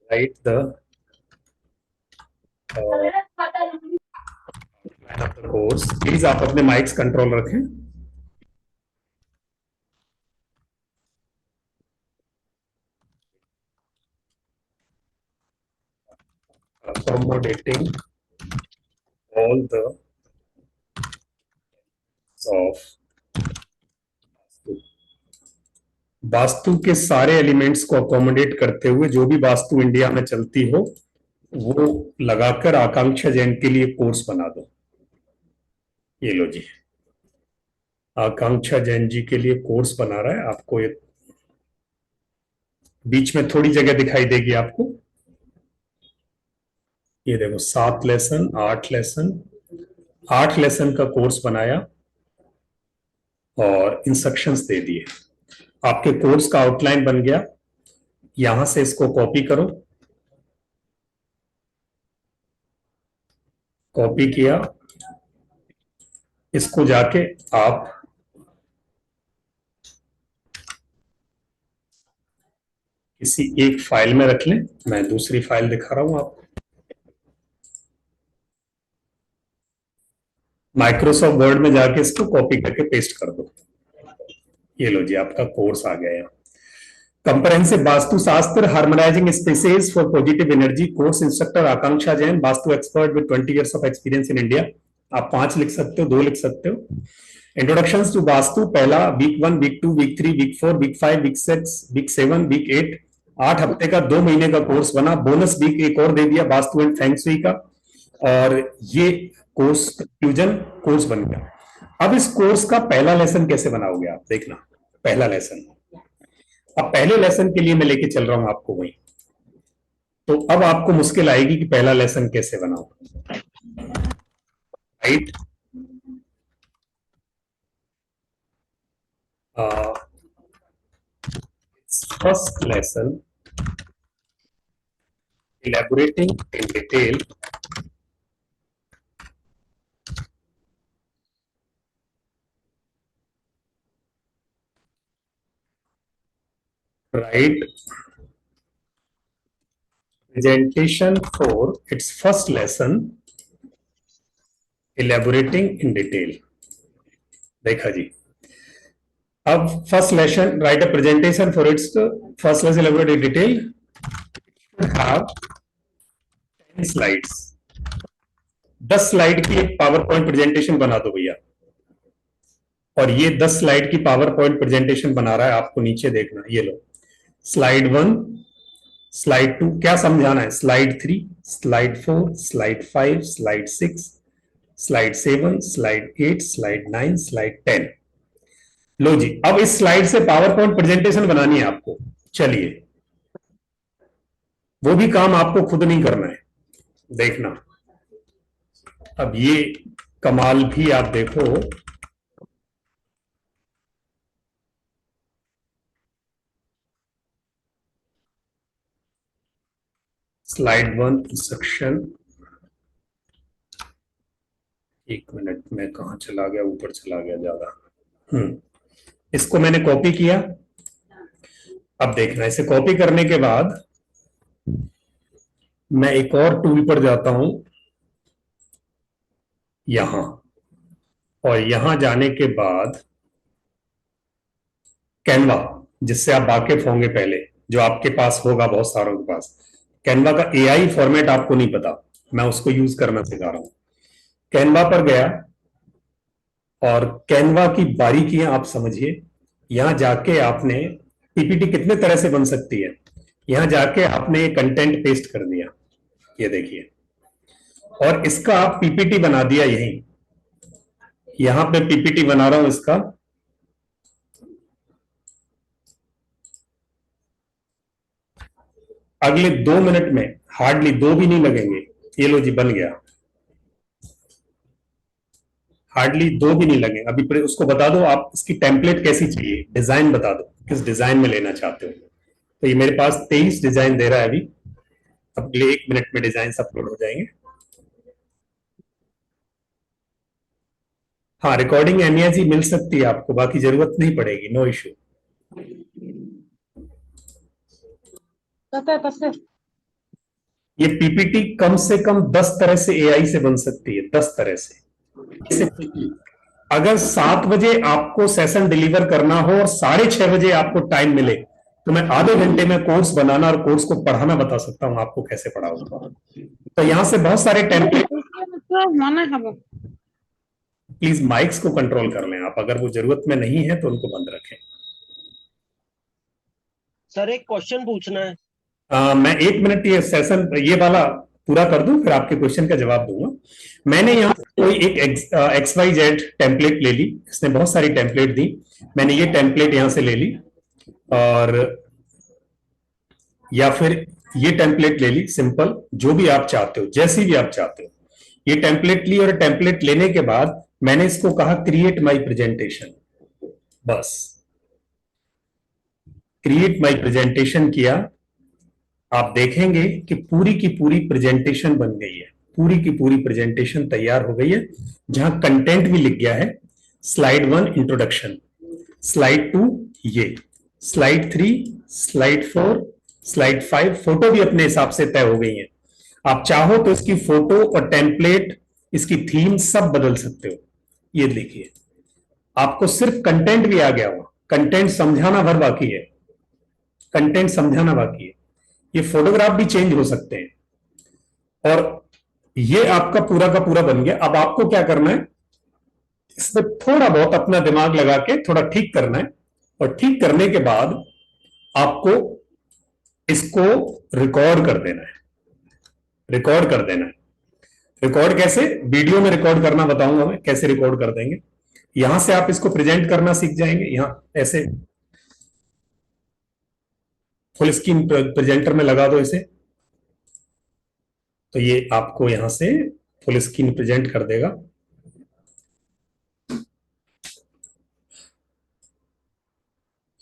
Right the course. प्लीज आप अपने माइक्स कंट्रोल रखें। Accommodating all the of vastu के सारे elements को अकोमोडेट करते हुए जो भी वास्तु इंडिया में चलती हो वो लगाकर आकांक्षा जैन के लिए कोर्स बना दो। ये लो जी, आकांक्षा जैन जी के लिए कोर्स बना रहा है। आपको एक बीच में थोड़ी जगह दिखाई देगी आपको, ये देखो 7 लेसन, 8 लेसन, 8 लेसन का कोर्स बनाया और इंस्ट्रक्शंस दे दिए। आपके कोर्स का आउटलाइन बन गया। यहां से इसको कॉपी करो, कॉपी किया, इसको जाके आप किसी एक फाइल में रख लें। मैं दूसरी फाइल दिखा रहा हूं आपको। माइक्रोसॉफ्ट वर्ड में जाके इसको कॉपी करके पेस्ट कर दो। ये लो जी, आपका कोर्स आ गया है। कंप्रेहेंसिव वास्तु शास्त्र, harmonising spaces for positive energy, course instructor Akanksha Jain, vastu expert with 20 years of experience in India. आप 5 लिख सकते हो, 2 लिख सकते हो। इंट्रोडक्शन टू वास्तु, पहला week 1, week 2, week 3, week 4, week 5, week 6, week 7, week 8, 8 हफ्ते का 2 महीने का कोर्स बना। बोनस वीक एक और दे दिया वास्तु एंड फेंग शुई का, और ये कोर्स कंक्लूजन कोर्स बन गया। अब इस कोर्स का पहला लेसन कैसे बनाओगे आप, देखना। पहला लेसन, अब पहले लेसन के लिए मैं लेके चल रहा हूं आपको वहीं। तो अब आपको मुश्किल आएगी कि पहला लेसन कैसे बनाओ, right. First lesson, elaborating in detail write presentation for its first lesson, elaborating in detail। देखा जी, अब first lesson, right a presentation for its first lesson elaborate in detail, have 10 slides. 10 slide की एक power point presentation बना दो भैया। और ये 10 slide की पावर पॉइंट प्रेजेंटेशन बना रहा है, आपको नीचे देखना। ये लो, स्लाइड 1, स्लाइड 2 क्या समझाना है, slide 3, slide 4, slide 5, slide 6, slide 7, slide 8, slide 9, slide 10। लो जी, अब इस स्लाइड से पावर पॉइंट प्रेजेंटेशन बनानी है आपको। चलिए, वो भी काम आपको खुद नहीं करना है, देखना। अब ये कमाल भी आप देखो, स्लाइड 1 इंस्ट्रक्शन। एक मिनट में कहां चला गया, ऊपर चला गया ज्यादा। इसको मैंने कॉपी किया। अब देखना, इसे कॉपी करने के बाद मैं एक और टूल पर जाता हूं, यहां, और यहां जाने के बाद कैनवा, जिससे आप वाकिफ होंगे पहले, जो आपके पास होगा बहुत सारों के पास। कैनवा का एआई फॉर्मेट आपको नहीं पता, मैं उसको यूज करना सिखा रहा हूं। कैनवा पर गया और कैनवा की बारीकियां आप समझिए। यहां जाके आपने पीपीटी कितने तरह से बन सकती है, यहां जाके आपने कंटेंट पेस्ट कर दिया, ये देखिए, और इसका आप पीपीटी बना दिया। यहीं यहां पे पीपीटी बना रहा हूं इसका। अगले 2 मिनट में, हार्डली 2 भी नहीं लगेंगे, ये लो जी बन गया। हार्डली 2 भी नहीं लगे। अभी उसको बता दो आप इसकी टेम्पलेट कैसी चाहिए, डिजाइन बता दो, किस डिजाइन में लेना चाहते हो। तो ये मेरे पास 23 डिजाइन दे रहा है अभी। अगले 1 मिनट में डिजाइन अपलोड हो जाएंगे। हाँ, रिकॉर्डिंग एमएजी मिल सकती है आपको, बाकी जरूरत नहीं पड़ेगी, नो इश्यू। ये पीपीटी कम से कम 10 तरह से एआई से बन सकती है, 10 तरह से। अगर 7 बजे आपको सेशन डिलीवर करना हो और 6:30 बजे आपको टाइम मिले, तो मैं आधे घंटे में कोर्स बनाना और कोर्स को पढ़ाना बता सकता हूं आपको कैसे पढ़ाऊंगा। तो यहां से बहुत सारे टेम्पलेट। प्लीज माइक्स को कंट्रोल कर लें आप, अगर वो जरूरत में नहीं है तो उनको बंद रखें। सर एक क्वेश्चन पूछना है। मैं 1 मिनट ये सेशन ये वाला पूरा कर दूं, फिर आपके क्वेश्चन का जवाब दूंगा। मैंने यहाँ कोई एक XYZ टेम्पलेट ले ली, इसने बहुत सारी टेम्पलेट दी, मैंने ये टेम्पलेट यहां से ले ली, और या फिर ये टेम्पलेट ले ली, सिंपल, जो भी आप चाहते हो, जैसी भी आप चाहते हो। ये टेम्पलेट ली, और टेम्पलेट लेने के बाद मैंने इसको कहा क्रिएट माई प्रेजेंटेशन। बस क्रिएट माई प्रेजेंटेशन किया, आप देखेंगे कि पूरी की पूरी प्रेजेंटेशन बन गई है, पूरी की पूरी प्रेजेंटेशन तैयार हो गई है, जहां कंटेंट भी लिख गया है। स्लाइड 1 इंट्रोडक्शन, स्लाइड 2 ये, स्लाइड 3, स्लाइड 4, स्लाइड 5 फोटो भी अपने हिसाब से तय हो गई है। आप चाहो तो इसकी फोटो और टेम्पलेट, इसकी थीम सब बदल सकते हो। ये देखिए, आपको सिर्फ कंटेंट भी आ गया हो, कंटेंट समझाना भर बाकी है, कंटेंट समझाना बाकी है। ये फोटोग्राफ भी चेंज हो सकते हैं। और ये आपका पूरा का पूरा बन गया। अब आपको क्या करना है, इसमें थोड़ा बहुत अपना दिमाग लगा के थोड़ा ठीक करना है, और ठीक करने के बाद आपको इसको रिकॉर्ड कर देना है, रिकॉर्ड कर देना है। रिकॉर्ड कैसे, वीडियो में रिकॉर्ड करना बताऊंगा मैं, कैसे रिकॉर्ड कर देंगे। यहां से आप इसको प्रेजेंट करना सीख जाएंगे। यहां ऐसे फुल स्क्रीन प्रेजेंटर में लगा दो इसे, तो ये आपको यहां से फुल स्क्रीन प्रेजेंट कर देगा।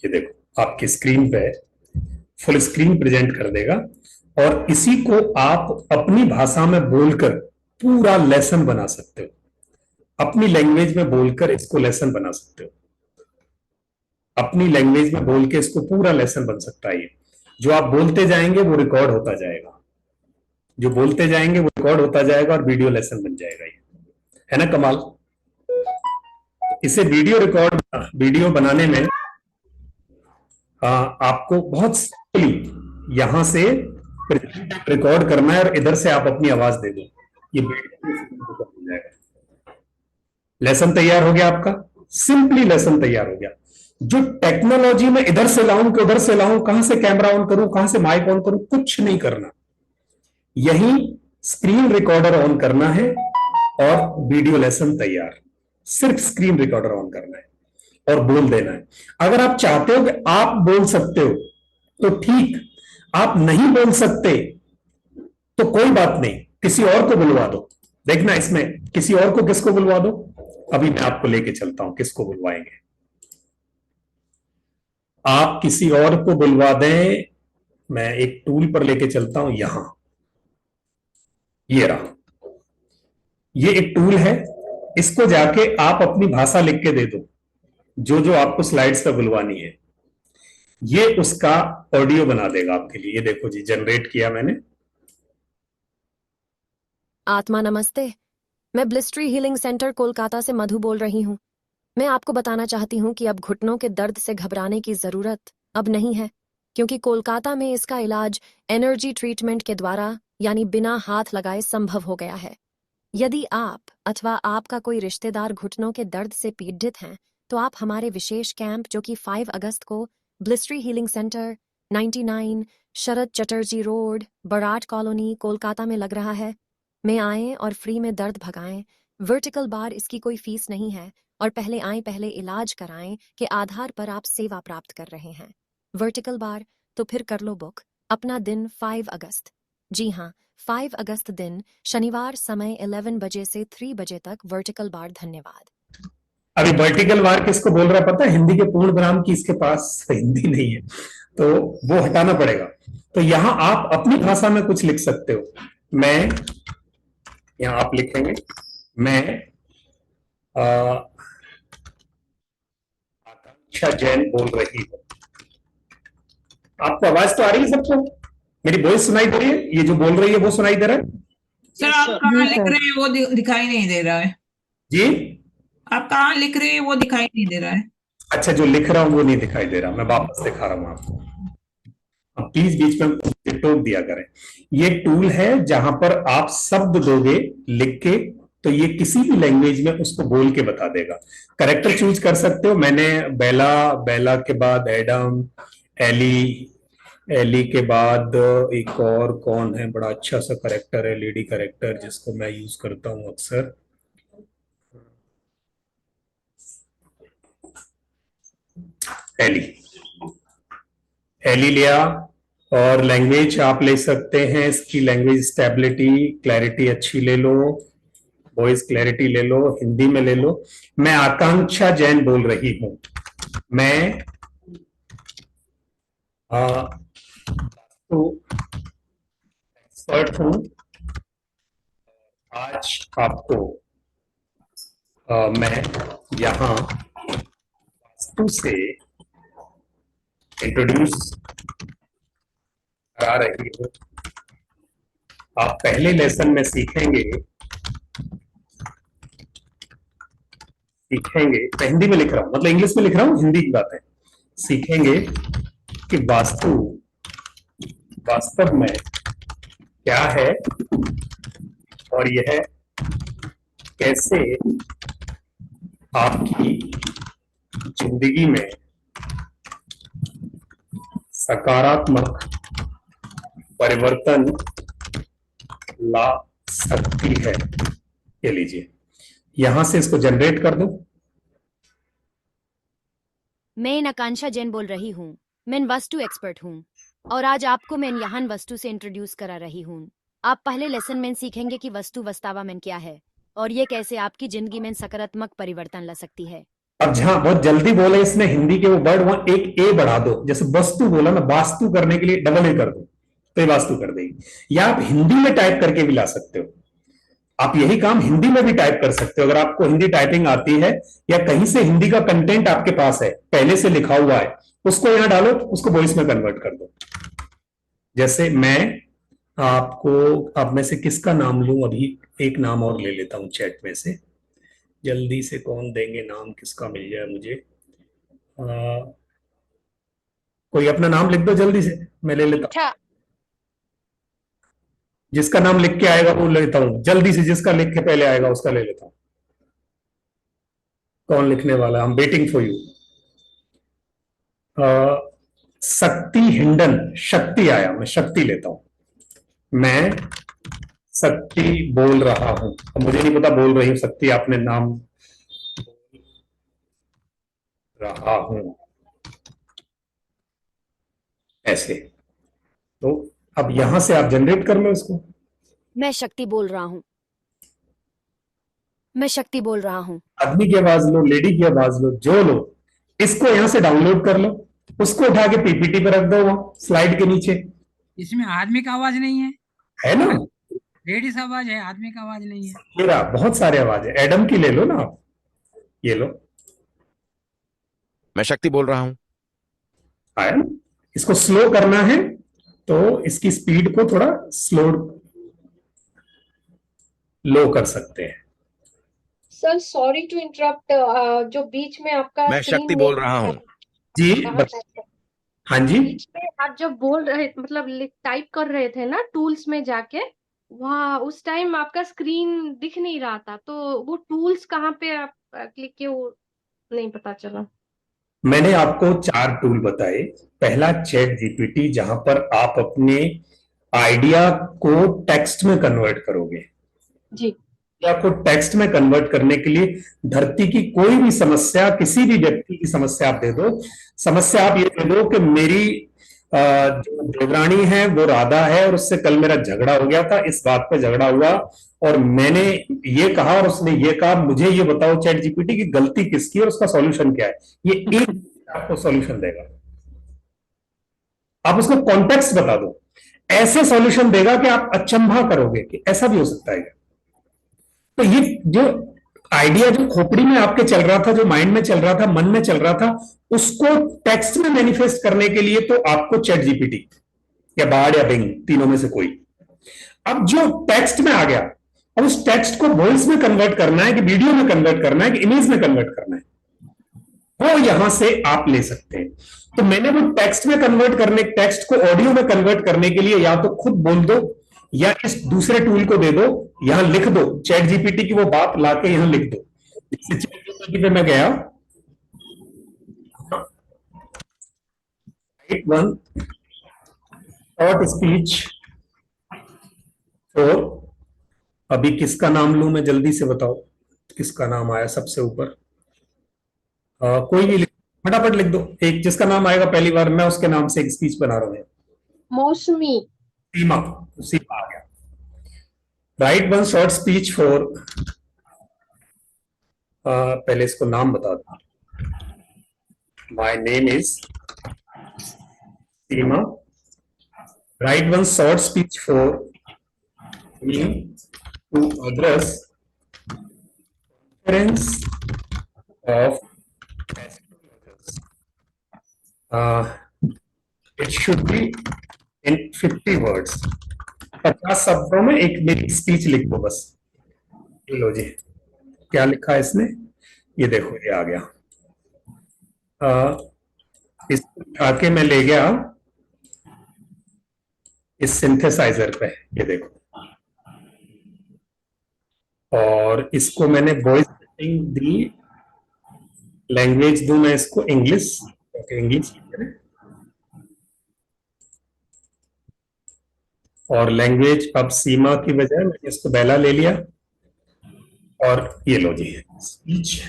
ये देखो आपकी स्क्रीन पे फुल स्क्रीन प्रेजेंट कर देगा, और इसी को आप अपनी भाषा में बोलकर पूरा लेसन बना सकते हो। अपनी लैंग्वेज में बोलकर इसको लेसन बना सकते हो। अपनी लैंग्वेज में बोल के इसको पूरा लेसन बन सकता है। ये जो आप बोलते जाएंगे वो रिकॉर्ड होता जाएगा, जो बोलते जाएंगे वो रिकॉर्ड होता जाएगा और वीडियो लेसन बन जाएगा। ये है ना कमाल। इसे वीडियो रिकॉर्ड, वीडियो बनाने में आपको बहुत सिंपली यहां से रिकॉर्ड करना है, और इधर से आप अपनी आवाज दे दो, ये वीडियो हो जाएगा। लेसन तैयार हो गया आपका, सिंपली लेसन तैयार हो गया। जो टेक्नोलॉजी में इधर से लाऊं कि उधर से लाऊं, कहां से कैमरा ऑन करूं, कहां से माइक ऑन करूं, कुछ नहीं करना। यही स्क्रीन रिकॉर्डर ऑन करना है और वीडियो लेसन तैयार। सिर्फ स्क्रीन रिकॉर्डर ऑन करना है और बोल देना है। अगर आप चाहते हो कि आप बोल सकते हो तो ठीक, आप नहीं बोल सकते तो कोई बात नहीं, किसी और को बुलवा दो। देखना इसमें किसी और को, किसको बुलवा दो, अभी मैं आपको लेके चलता हूं किसको बुलवाएंगे। आप किसी और को बुलवा दें, मैं एक टूल पर लेके चलता हूं। यहां ये रहा, ये एक टूल है, इसको जाके आप अपनी भाषा लिख के दे दो, जो जो आपको स्लाइड्स पर बुलवानी है। ये उसका ऑडियो बना देगा आपके लिए। ये देखो जी, जनरेट किया मैंने। आत्मा नमस्ते, मैं ब्लिस्ट्री हीलिंग सेंटर कोलकाता से मधु बोल रही हूँ। मैं आपको बताना चाहती हूँ कि अब घुटनों के दर्द से घबराने की जरूरत अब नहीं है, क्योंकि कोलकाता में इसका इलाज एनर्जी ट्रीटमेंट के द्वारा यानी बिना हाथ लगाए संभव हो गया है। यदि आप अथवा आपका कोई रिश्तेदार घुटनों के दर्द से पीड़ित हैं, तो आप हमारे विशेष कैंप जो कि 5 अगस्त को ब्लिस्ट्री हीलिंग सेंटर 99 शरद चटर्जी रोड, बराट कॉलोनी, कोलकाता में लग रहा है, में आएं और फ्री में दर्द भगाएं। वर्टिकल बार इसकी कोई फीस नहीं है, और पहले आएं पहले इलाज कराएं के आधार पर आप सेवा प्राप्त कर रहे हैं। वर्टिकल बार तो फिर कर लो बुक अपना दिन 5 अगस्त। जी हाँ, 5 अगस्त दिन शनिवार, समय 11 बजे से 3 बजे तक वर्टिकल बार। धन्यवाद। अभी वर्टिकल बार किसको बोल रहा है पता है? हिंदी के पूर्ण विराम की इसके पास हिंदी नहीं है, तो वो हटाना पड़ेगा। तो यहां आप अपनी भाषा में कुछ लिख सकते हो। मैं, यहां आप लिखेंगे मैं आकांक्षा जैन बोल रही हूं। आपको आवाज तो आ रही है सबको? मेरी वॉइस सुनाई दे रही है? ये जो बोल रही है वो सुनाई दे रहा है? सर आप कहाँ लिख रहे हैं वो दिखाई नहीं दे रहा है। जी, आप कहाँ लिख रहे हैं वो दिखाई नहीं दे रहा है। अच्छा, जो लिख रहा हूं वो नहीं दिखाई दे रहा, मैं वापस दिखा रहा हूं आपको। अब प्लीज बीच में टोक दिया करें। ये टूल है जहां पर आप शब्द दोगे लिख के, तो ये किसी भी लैंग्वेज में उसको बोल के बता देगा। करेक्टर चूज कर सकते हो। मैंने बेला, बेला के बाद एडम, एली, एली के बाद एक और कौन है बड़ा अच्छा सा करेक्टर है, लेडी करेक्टर, जिसको मैं यूज करता हूं अक्सर, एली। एली लिया। और लैंग्वेज आप ले सकते हैं, इसकी लैंग्वेज स्टेबिलिटी, क्लैरिटी अच्छी ले लो, वॉइस क्लैरिटी ले लो, हिंदी में ले लो। मैं आकांक्षा जैन बोल रही हूं। मैं तो एक्सपर्ट हूं। आज आपको मैं यहाँ वास्तु से इंट्रोड्यूस करा रही हूँ। आप पहले लेसन में सीखेंगे मैं हिंदी में लिख रहा हूं, मतलब इंग्लिश में लिख रहा हूं, हिंदी की बात है। सीखेंगे कि वास्तु वास्तव में क्या है और यह कैसे आपकी जिंदगी में सकारात्मक परिवर्तन ला सकती है। ये लीजिए, यहां से इसको जनरेट कर दो। मैं आकांक्षा जैन बोल रही हूँ। मैं वास्तु एक्सपर्ट हूँ और आज आपको मैं यहाँ वस्तु से इंट्रोड्यूस करा रही हूँ। आप पहले लेसन में सीखेंगे कि वस्तु वास्तव में क्या है और ये कैसे आपकी जिंदगी में सकारात्मक परिवर्तन ला सकती है। अब जहां बहुत जल्दी बोले इसने हिंदी के वो वर्ड, वहां एक ए बढ़ा दो। जैसे वस्तु बोला ना, वास्तु करने के लिए डबल ए कर दो तो ये वास्तु कर देगी। या आप हिंदी में टाइप करके भी ला सकते हो। आप यही काम हिंदी में भी टाइप कर सकते हो अगर आपको हिंदी टाइपिंग आती है, या कहीं से हिंदी का कंटेंट आपके पास है पहले से लिखा हुआ है, उसको यहां डालो, उसको वॉइस में कन्वर्ट कर दो। जैसे मैं आपको, आप में से किसका नाम लूं? अभी एक नाम और ले लेता हूं चैट में से, जल्दी से। कौन देंगे नाम, किसका मिल जाए मुझे? कोई अपना नाम लिख दो जल्दी से, मैं ले लेता हूं। जिसका नाम लिख के आएगा वो लेता हूं जल्दी से, जिसका लिख के पहले आएगा उसका ले लेता हूं। कौन लिखने वाला? हम वेटिंग फॉर यू। शक्ति हिंडन, शक्ति आया, मैं शक्ति लेता हूं। मैं शक्ति बोल रहा हूं। अब मुझे नहीं पता बोल रही हूं शक्ति, आपने नाम बोल रहा हूं ऐसे। तो अब यहां से आप जनरेट कर लो इसको। मैं शक्ति बोल रहा हूँ। मैं शक्ति बोल रहा हूँ। आदमी की आवाज लो, लेडी की आवाज लो, जो लो, इसको यहां से डाउनलोड कर लो, उसको उठा के पीपीटी पे रख दो, वहां स्लाइड के नीचे। इसमें आदमी का आवाज नहीं है? है ना, लेडीज आवाज है, आदमी का आवाज नहीं है। मेरा बहुत सारे आवाज है। एडम की ले लो ना आप, ये लो। मैं शक्ति बोल रहा हूं। आया ना? इसको स्लो करना है तो इसकी स्पीड को थोड़ा स्लो लो कर सकते हैं। सर सॉरी टू इंटरप्ट, जो बीच में आपका मैं screen शक्ति नहीं बोल रहा हूं। जी कहाँ टाइप हाँ जी, बीच में आप जब बोल रहे मतलब टाइप कर रहे थे ना टूल्स में जाके, वहाँ उस टाइम आपका स्क्रीन दिख नहीं रहा था, तो वो टूल्स कहाँ पे आप क्लिक किए वो नहीं पता चला। मैंने आपको 4 टूल बताए। पहला चैट जीपीटी, जहां पर आप अपने आइडिया को टेक्स्ट में कन्वर्ट करोगे। जी को टेक्स्ट में कन्वर्ट करने के लिए धरती की कोई भी समस्या, किसी भी व्यक्ति की समस्या आप दे दो। समस्या आप ये दे दो कि मेरी जो देवरानी है वो राधा है और उससे कल मेरा झगड़ा हो गया था, इस बात पे झगड़ा हुआ और मैंने ये कहा और उसने ये कहा, मुझे ये बताओ चैट जीपीटी की गलती किसकी और उसका सॉल्यूशन क्या है। ये एक आपको सॉल्यूशन देगा। आप उसको कॉन्टेक्स्ट बता दो, ऐसे सॉल्यूशन देगा कि आप अचंभा करोगे कि ऐसा भी हो सकता है। तो ये जो आइडिया जो खोपड़ी में आपके चल रहा था, जो माइंड में चल रहा था, मन में चल रहा था, उसको टेक्स्ट में मैनिफेस्ट करने के लिए तो आपको चैट जीपीटी या बार्ड या बिंग, तीनों में से कोई। अब जो टेक्स्ट में आ गया, अब उस टेक्स्ट को वॉइस में कन्वर्ट करना है कि वीडियो में कन्वर्ट करना है कि इमेज में कन्वर्ट करना है, वो यहां से आप ले सकते हैं। तो मैंने वो टेक्स्ट में कन्वर्ट करने, टेक्स्ट को ऑडियो में कन्वर्ट करने के लिए या तो खुद बोल दो या इस दूसरे टूल को दे दो, यहां लिख दो चैट जीपीटी की वो बात लाके यहां लिख दो। जैसे चैट जीपीटी पे मैं गया, right one short speech for, अभी किसका नाम लूं मैं, जल्दी से बताओ किसका नाम आया सबसे ऊपर। कोई भी फटाफट लिख दो, एक जिसका नाम आएगा पहली बार, मैं उसके नाम से एक स्पीच बना रहा हूं। मौसमी। सीमा, सीमा आ गया। Right one short speech for, पहले इसको नाम बता दो। My name is Seema. Right one short speech for me to address conference of astrologers. It should be in 50 words. 50 शब्दों में एक मेरी स्पीच लिख दो बस। ये लो जी, क्या लिखा है इसने, ये देखो ये आ गया। इसको उठा के मैं ले गया इस सिंथेसाइजर पे, ये देखो, और इसको मैंने वॉइस सेटिंग दी, लैंग्वेज दूं मैं इसको इंग्लिश, इंग्लिश, और लैंग्वेज अब सीमा की बजाय मैंने इसको बेला ले लिया, और ये लो जी स्पीच,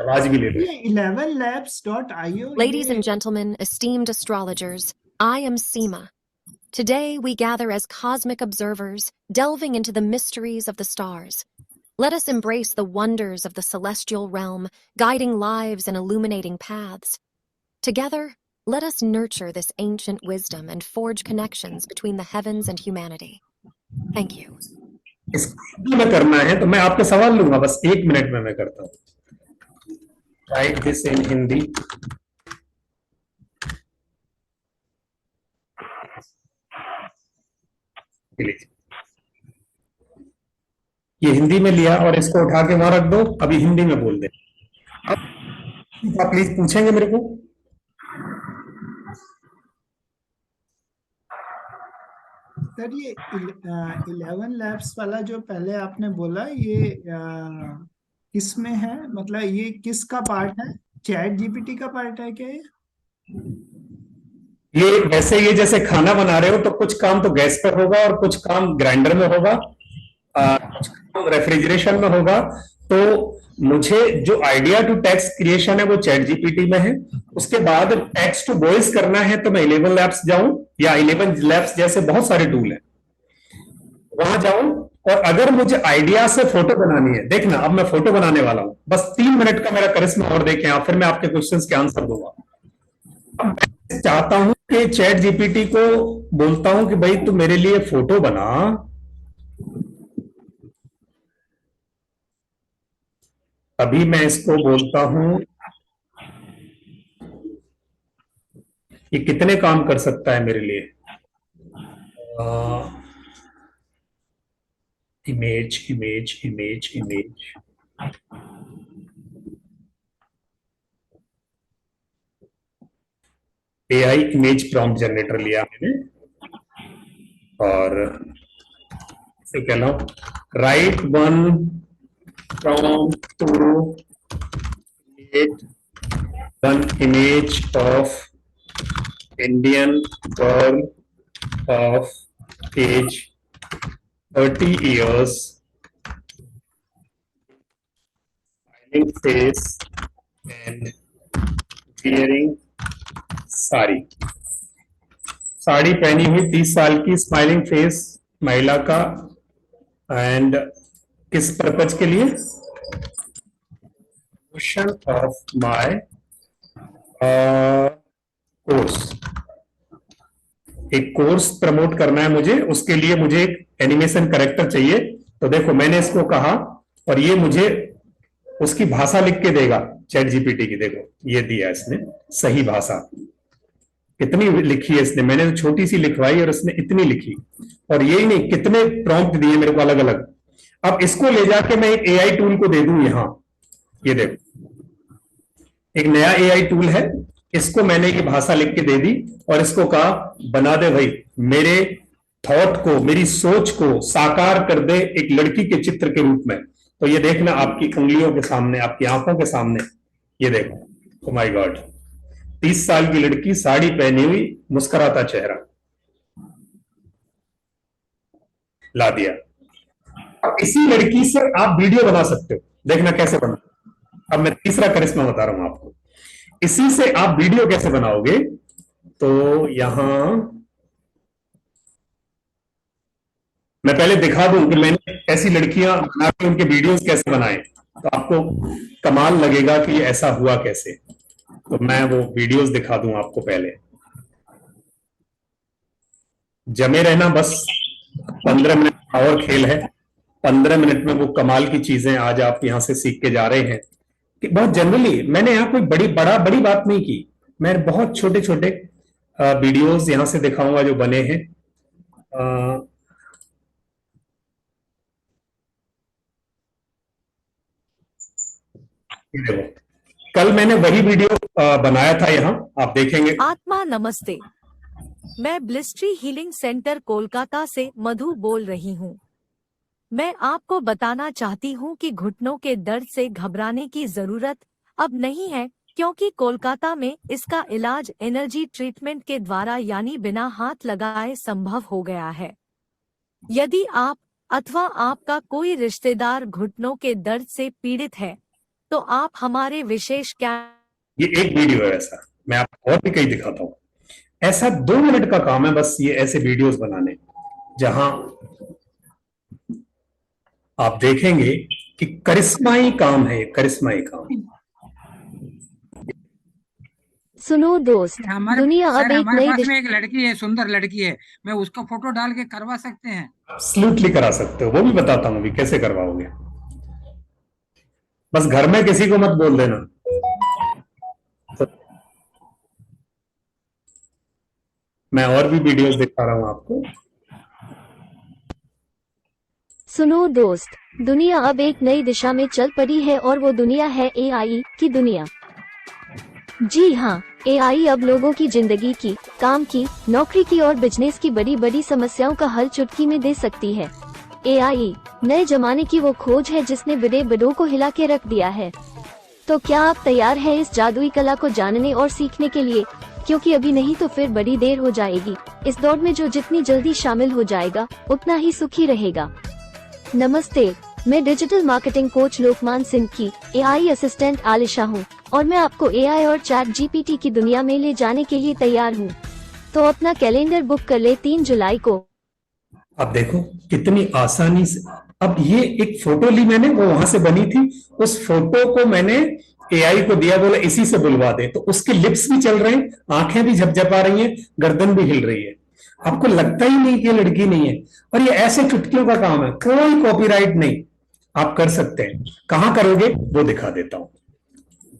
आवाज भी ले लो। 11labs.io. Ladies and gentlemen, esteemed astrologers, I am Seema. Today we gather as cosmic observers, delving into the mysteries of the stars. Let us embrace the wonders of the celestial realm, guiding lives and illuminating paths. Together, let us nurture this ancient wisdom and forge connections between the heavens and humanity. Thank you. इसको में करना है तो मैं आपके सवाल लूंगा, बस 1 मिनट में मैं करता हूँ। Right this in Hindi. ये हिंदी में लिया और इसको उठा के वहां रख दो, अभी हिंदी में बोल दे। अब आप प्लीज पूछेंगे मेरे को। सर ये 11 labs वाला जो पहले आपने बोला, ये किस में है, मतलब ये किसका पार्ट है? चैट जीपीटी का पार्ट है क्या ये वैसे ये जैसे खाना बना रहे हो तो कुछ काम तो गैस पर होगा और कुछ काम ग्राइंडर में होगा, कुछ काम रेफ्रिजरेशन में होगा। तो मुझे जो आइडिया टू टेक्स्ट क्रिएशन है वो चैट जीपीटी में है। उसके बाद टेक्स्ट टू वॉइस करना है तो मैं 11 लैब्स जाऊं, या 11 लैब्स जैसे बहुत सारे टूल हैं वहां जाऊं। और अगर मुझे आइडिया से फोटो बनानी है, देखना अब मैं फोटो बनाने वाला हूं, बस 3 मिनट का मेरा करिश्मा और देखें आप, फिर मैं आपके क्वेश्चंस के आंसर दूंगा। अब मैं चाहता हूं कि चैट जीपीटी को बोलता हूं कि भाई तू मेरे लिए फोटो बना, अभी मैं इसको बोलता हूं ये कितने काम कर सकता है मेरे लिए। Image image image image, AI image prompt generator लिया मैंने, और इसे कह लो write one prompt to create one image of Indian girl of age 30 years, smiling face and wearing sari. Sari पहनी हुई 30 साल की स्माइलिंग फेस महिला का, एंड किस पर्पज के लिए? प्रमोशन ऑफ माय कोर्स, एक कोर्स प्रमोट करना है मुझे, उसके लिए मुझे एक एनिमेशन कैरेक्टर चाहिए। तो देखो मैंने इसको कहा और ये मुझे उसकी भाषा लिख के देगा चैट जीपीटी की। देखो ये दिया इसने सही भाषा, कितनी लिखी है इसने, मैंने तो छोटी सी लिखवाई और इसने इतनी लिखी। और यही नहीं, कितने प्रॉम्प्ट दिए मेरे को अलग अलग। अब इसको ले जाके मैं एक एआई टूल को दे दूं यहां, ये देखो एक नया एआई टूल है, इसको मैंने ये भाषा लिख के दे दी और इसको कहा बना दे भाई मेरे थॉट को, मेरी सोच को साकार कर दे एक लड़की के चित्र के रूप में। तो ये देखना आपकी उंगलियों के सामने, आपकी आंखों के सामने, ये देखो, ओ माय गॉड, 30 साल की लड़की, साड़ी पहनी हुई, मुस्कुराता चेहरा, ला दिया। अब इसी लड़की से आप वीडियो बना सकते हो, देखना कैसे बना। अब मैं तीसरा करिश्मा बता रहा हूं आपको, इसी से आप वीडियो कैसे बनाओगे। तो यहां मैं पहले दिखा दूं कि मैंने ऐसी लड़कियां बना के उनके वीडियोस कैसे बनाए, तो आपको कमाल लगेगा कि ये ऐसा हुआ कैसे। तो मैं वो वीडियोस दिखा दूं आपको। पहले जमे रहना, बस 15 मिनट और खेल है। 15 मिनट में वो कमाल की चीजें आज आप यहाँ से सीख के जा रहे हैं कि बहुत जनरली मैंने यहाँ कोई बड़ी बात नहीं की। मैं बहुत छोटे छोटे वीडियोस यहाँ से दिखाऊंगा जो बने हैं। देखो, कल मैंने वही वीडियो बनाया था, यहाँ आप देखेंगे। आत्मा नमस्ते, मैं ब्लिस्ट्री हीलिंग सेंटर कोलकाता से मधु बोल रही हूँ। मैं आपको बताना चाहती हूँ कि घुटनों के दर्द से घबराने की जरूरत अब नहीं है, क्योंकि कोलकाता में इसका इलाज एनर्जी ट्रीटमेंट के द्वारा यानी बिना हाथ लगाए संभव हो गया है। यदि आप अथवा आपका कोई रिश्तेदार घुटनों के दर्द से पीड़ित है तो आप हमारे विशेष ये एक वीडियो है ऐसा, मैं आपको और भी कई दिखाता हूँ। ऐसा 2 मिनट का काम है बस ये ऐसे वीडियोस बनाने, जहां आप देखेंगे कि करिश्माई काम है, करिश्माई काम। सुनो दोस्त, दुनिया अब एक हमारे नई पास में एक लड़की है, सुंदर लड़की है, मैं उसका फोटो डाल के करवा सकते हैं? एब्सोल्युटली करा सकते हो, वो भी बताता हूं अभी कैसे करवाओगे। बस घर में किसी को मत बोल देना। मैं और भी वीडियोस दिखा रहा हूं आपको। सुनो दोस्त, दुनिया अब एक नई दिशा में चल पड़ी है और वो दुनिया है एआई की दुनिया। जी हाँ, एआई अब लोगों की जिंदगी की, काम की, नौकरी की और बिजनेस की बड़ी बड़ी समस्याओं का हल चुटकी में दे सकती है। एआई नए जमाने की वो खोज है जिसने बड़े बड़ों को हिला के रख दिया है। तो क्या आप तैयार हैं इस जादुई कला को जानने और सीखने के लिए? क्योंकि अभी नहीं तो फिर बड़ी देर हो जाएगी। इस दौड़ में जो जितनी जल्दी शामिल हो जाएगा उतना ही सुखी रहेगा। नमस्ते, मैं डिजिटल मार्केटिंग कोच लोकमान सिंह की एआई असिस्टेंट आलिशा हूँ और मैं आपको एआई और चैट जीपीटी की दुनिया में ले जाने के लिए तैयार हूँ। तो अपना कैलेंडर बुक कर ले 3 जुलाई को। अब देखो कितनी आसानी से। अब ये एक फोटो ली मैंने, वो वहां से बनी थी, उस फोटो को मैंने एआई को दिया, बोला इसी से बुलवा दे, तो उसके लिप्स भी चल रहे हैं, आंखें भी झपझपा रही हैं, गर्दन भी हिल रही है। आपको लगता ही नहीं कि ये लड़की नहीं है। और ये ऐसे चुटकियों का काम है, कोई कॉपीराइट नहीं, आप कर सकते हैं। कहां करोगे वो दिखा देता हूं,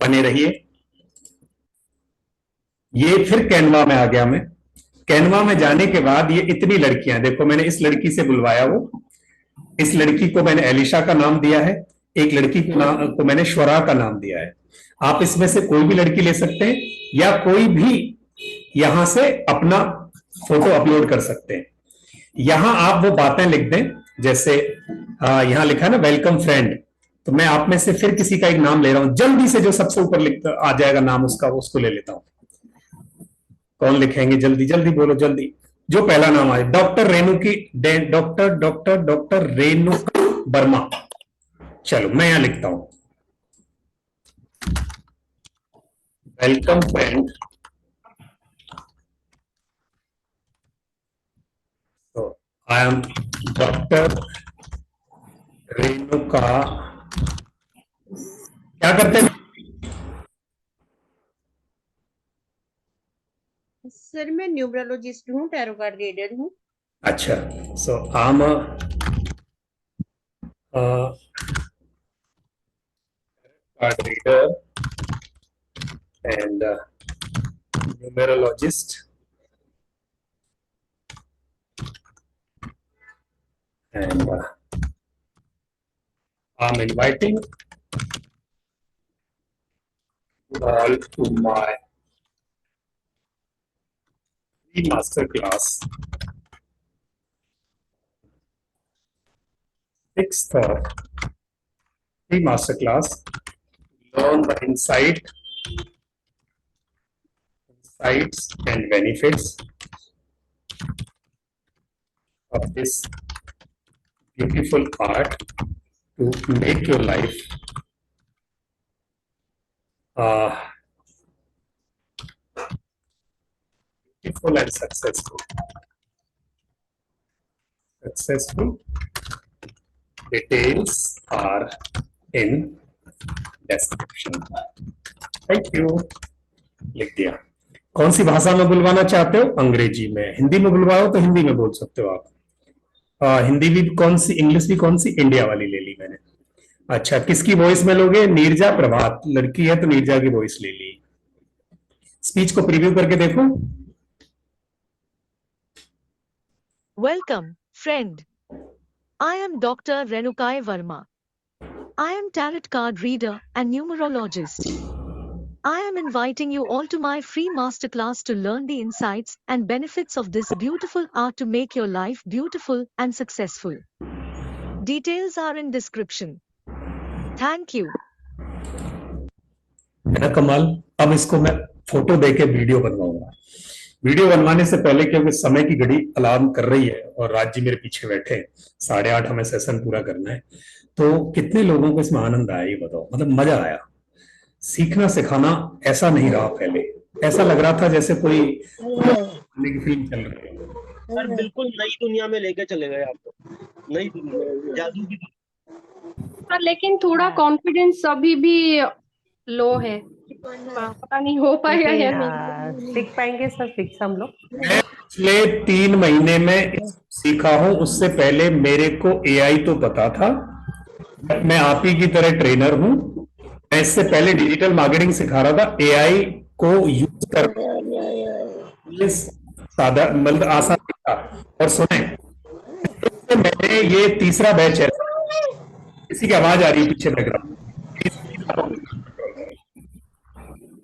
बने रहिए। ये फिर कैनवा में आ गया मैं। कैनवा में जाने के बाद ये इतनी लड़कियां देखो, मैंने इस लड़की से बुलवाया, वो इस लड़की को मैंने एलिशा का नाम दिया है, एक लड़की को मैंने श्वरा का नाम दिया है। आप इसमें से कोई भी लड़की ले सकते हैं या कोई भी यहां से अपना फोटो अपलोड कर सकते हैं। यहां आप वो बातें लिख दें, जैसे यहां लिखा है ना वेलकम फ्रेंड, तो मैं आप में से फिर किसी का एक नाम ले रहा हूं, जल्दी से जो सबसे ऊपर लिख आ जाएगा नाम उसका, उसको ले लेता हूं। कौन लिखेंगे? जल्दी जल्दी बोलो, जल्दी जो पहला नाम आए। डॉक्टर रेणु की, डॉक्टर रेणु वर्मा। चलो मैं यहां लिखता हूं वेलकम फ्रेंड। तो आई एम डॉक्टर रेणुका। क्या करते हैं सर? मैं न्यूमरोलॉजिस्ट हूँ, टैरो कार्ड रीडर हूँ। अच्छा, so I am card reader and numerologist, and I'm inviting you all to my free master class, 6th free master class. Learn the insights and benefits of this beautiful art to make your life beautiful and successful. Details are in description. Thank you. लिख दिया। कौन सी भाषा में बुलवाना चाहते हो? अंग्रेजी में। हिंदी में बुलवाओ तो हिंदी में बोल सकते हो आप। हिंदी भी कौन सी, इंग्लिश भी कौन सी? इंडिया वाली ले ली मैंने। अच्छा, किसकी वॉइस में लोगे? नीरजा प्रभात, लड़की है तो नीरजा की वॉइस ले ली। स्पीच को प्रीव्यू करके देखो। Welcome, friend. I am Dr. Renukai Verma. I am tarot card reader and numerologist. I am inviting you all to my free masterclass to learn the insights and benefits of this beautiful art to make your life beautiful and successful. Details are in description. Thank you. है ना कमाल। अब इसको मैं photo देके video बनवाऊंगा। Video बनवाने से पहले, क्योंकि समय की घड़ी अलार्म कर रही है और राज जी मेरे पीछे बैठे हैं, 8:30 हमें सेशन पूरा करना है, तो कितने लोगों को इसमें आनंद आया ये बताओ। मतलब मजा आया। सीखना सिखाना ऐसा नहीं रहा पहले, ऐसा लग रहा था जैसे कोई फिल्म चल रही है। सर बिल्कुल नई दुनिया में लेके चले गए आपको, नई दुनिया, जादू की। पर लेकिन थोड़ा कॉन्फिडेंस अभी भी लो है, पता नहीं हो पाएगा या नहीं। सीख पाएंगे सर, सीख हम लोग। पिछले 3 महीने में सीखा हूं, उससे पहले मेरे को एआई तो पता था, मैं आप ही की तरह ट्रेनर हूं। मैं इससे पहले डिजिटल मार्केटिंग सिखा रहा था, एआई को यूज कर सादा मतलब आसान था। और सुने, मैंने ये तीसरा बैच है। किसी की आवाज आ रही है पीछे बैकग्राउंड,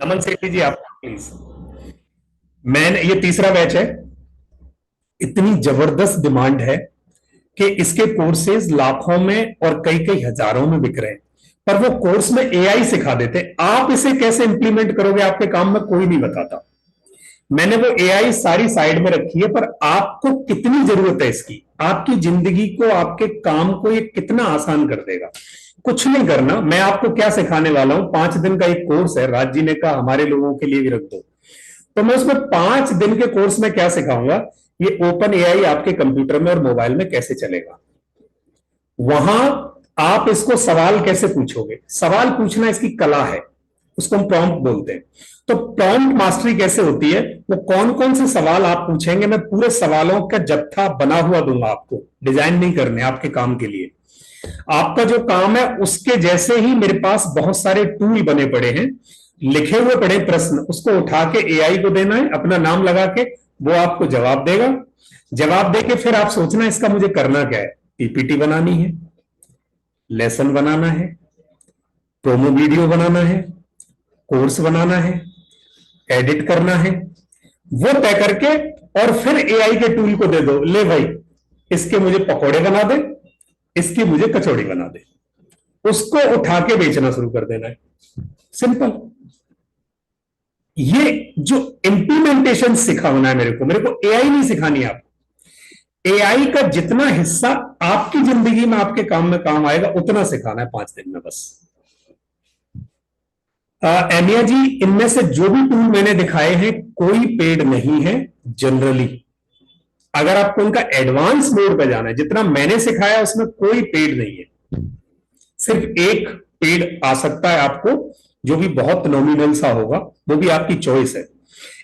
अमन सेठी जी आप प्लीज। मैंने ये तीसरा बैच है। इतनी जबरदस्त डिमांड है कि इसके कोर्सेज लाखों में और कई कई हजारों में बिक रहे हैं, पर वो कोर्स में एआई सिखा देते। आप इसे कैसे इंप्लीमेंट करोगे आपके काम में, कोई नहीं बताता। मैंने वो एआई सारी साइड में रखी है, पर आपको कितनी जरूरत है इसकी, आपकी जिंदगी को, आपके काम को ये कितना आसान कर देगा। कुछ नहीं करना। मैं आपको क्या सिखाने वाला हूं, 5 दिन का एक कोर्स है। राज जी ने कहा हमारे लोगों के लिए भी रख दो, तो मैं उसमें 5 दिन के कोर्स में क्या सिखाऊंगा, ये ओपन एआई आपके कंप्यूटर में और मोबाइल में कैसे चलेगा। वहां आप इसको सवाल कैसे पूछोगे, सवाल पूछना इसकी कला है, उसको हम प्रॉम्प्ट बोलते हैं। तो प्रॉम्प्ट मास्टरी कैसे होती है, वो कौन कौन से सवाल आप पूछेंगे, मैं पूरे सवालों का जत्था बना हुआ दूंगा आपको। डिजाइन नहीं करने, आपके काम के लिए। आपका जो काम है उसके जैसे ही मेरे पास बहुत सारे टूल बने पड़े हैं, लिखे हुए पड़े प्रश्न, उसको उठा के एआई को देना है, अपना नाम लगा के, वो आपको जवाब देगा। जवाब देके फिर आप सोचना इसका मुझे करना क्या है। पीपीटी बनानी है, लेसन बनाना है, प्रोमो वीडियो बनाना है, कोर्स बनाना है, एडिट करना है, वो तय करके और फिर एआई के टूल को दे दो, ले भाई इसके मुझे पकौड़े बना दे, इसकी मुझे कचौड़ी बना दे। उसको उठा के बेचना शुरू कर देना है। सिंपल। ये जो इंप्लीमेंटेशन सिखाना है मेरे को एआई नहीं सिखानी। आपको एआई का जितना हिस्सा आपकी जिंदगी में, आपके काम में काम आएगा, उतना सिखाना है 5 दिन में बस। एमिया जी, इनमें से जो भी टूल मैंने दिखाए हैं कोई पेड नहीं है जनरली। अगर आपको उनका एडवांस मोड पे जाना है, जितना मैंने सिखाया उसमें कोई पेड नहीं है। सिर्फ एक पेड आ सकता है आपको, जो भी बहुत नॉमिनल सा होगा, वो भी आपकी चॉइस है।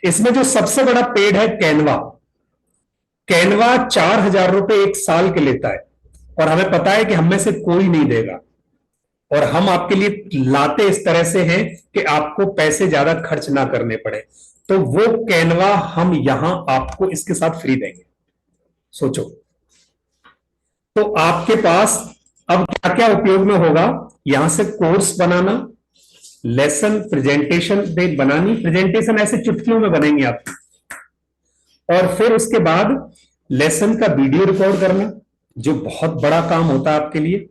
इसमें जो सबसे बड़ा पेड है कैनवा। कैनवा 4,000 रुपए 1 साल के लेता है, और हमें पता है कि हम में से कोई नहीं देगा, और हम आपके लिए लाते इस तरह से हैं कि आपको पैसे ज्यादा खर्च ना करने पड़े। तो वो कैनवा हम यहां आपको इसके साथ फ्री देंगे। सोचो, तो आपके पास अब क्या क्या उपयोग में होगा। यहां से कोर्स बनाना, लेसन, प्रेजेंटेशन बनानी। प्रेजेंटेशन ऐसे चुटकियों में बनेंगे आप, और फिर उसके बाद लेसन का वीडियो रिकॉर्ड करना, जो बहुत बड़ा काम होता है आपके लिए।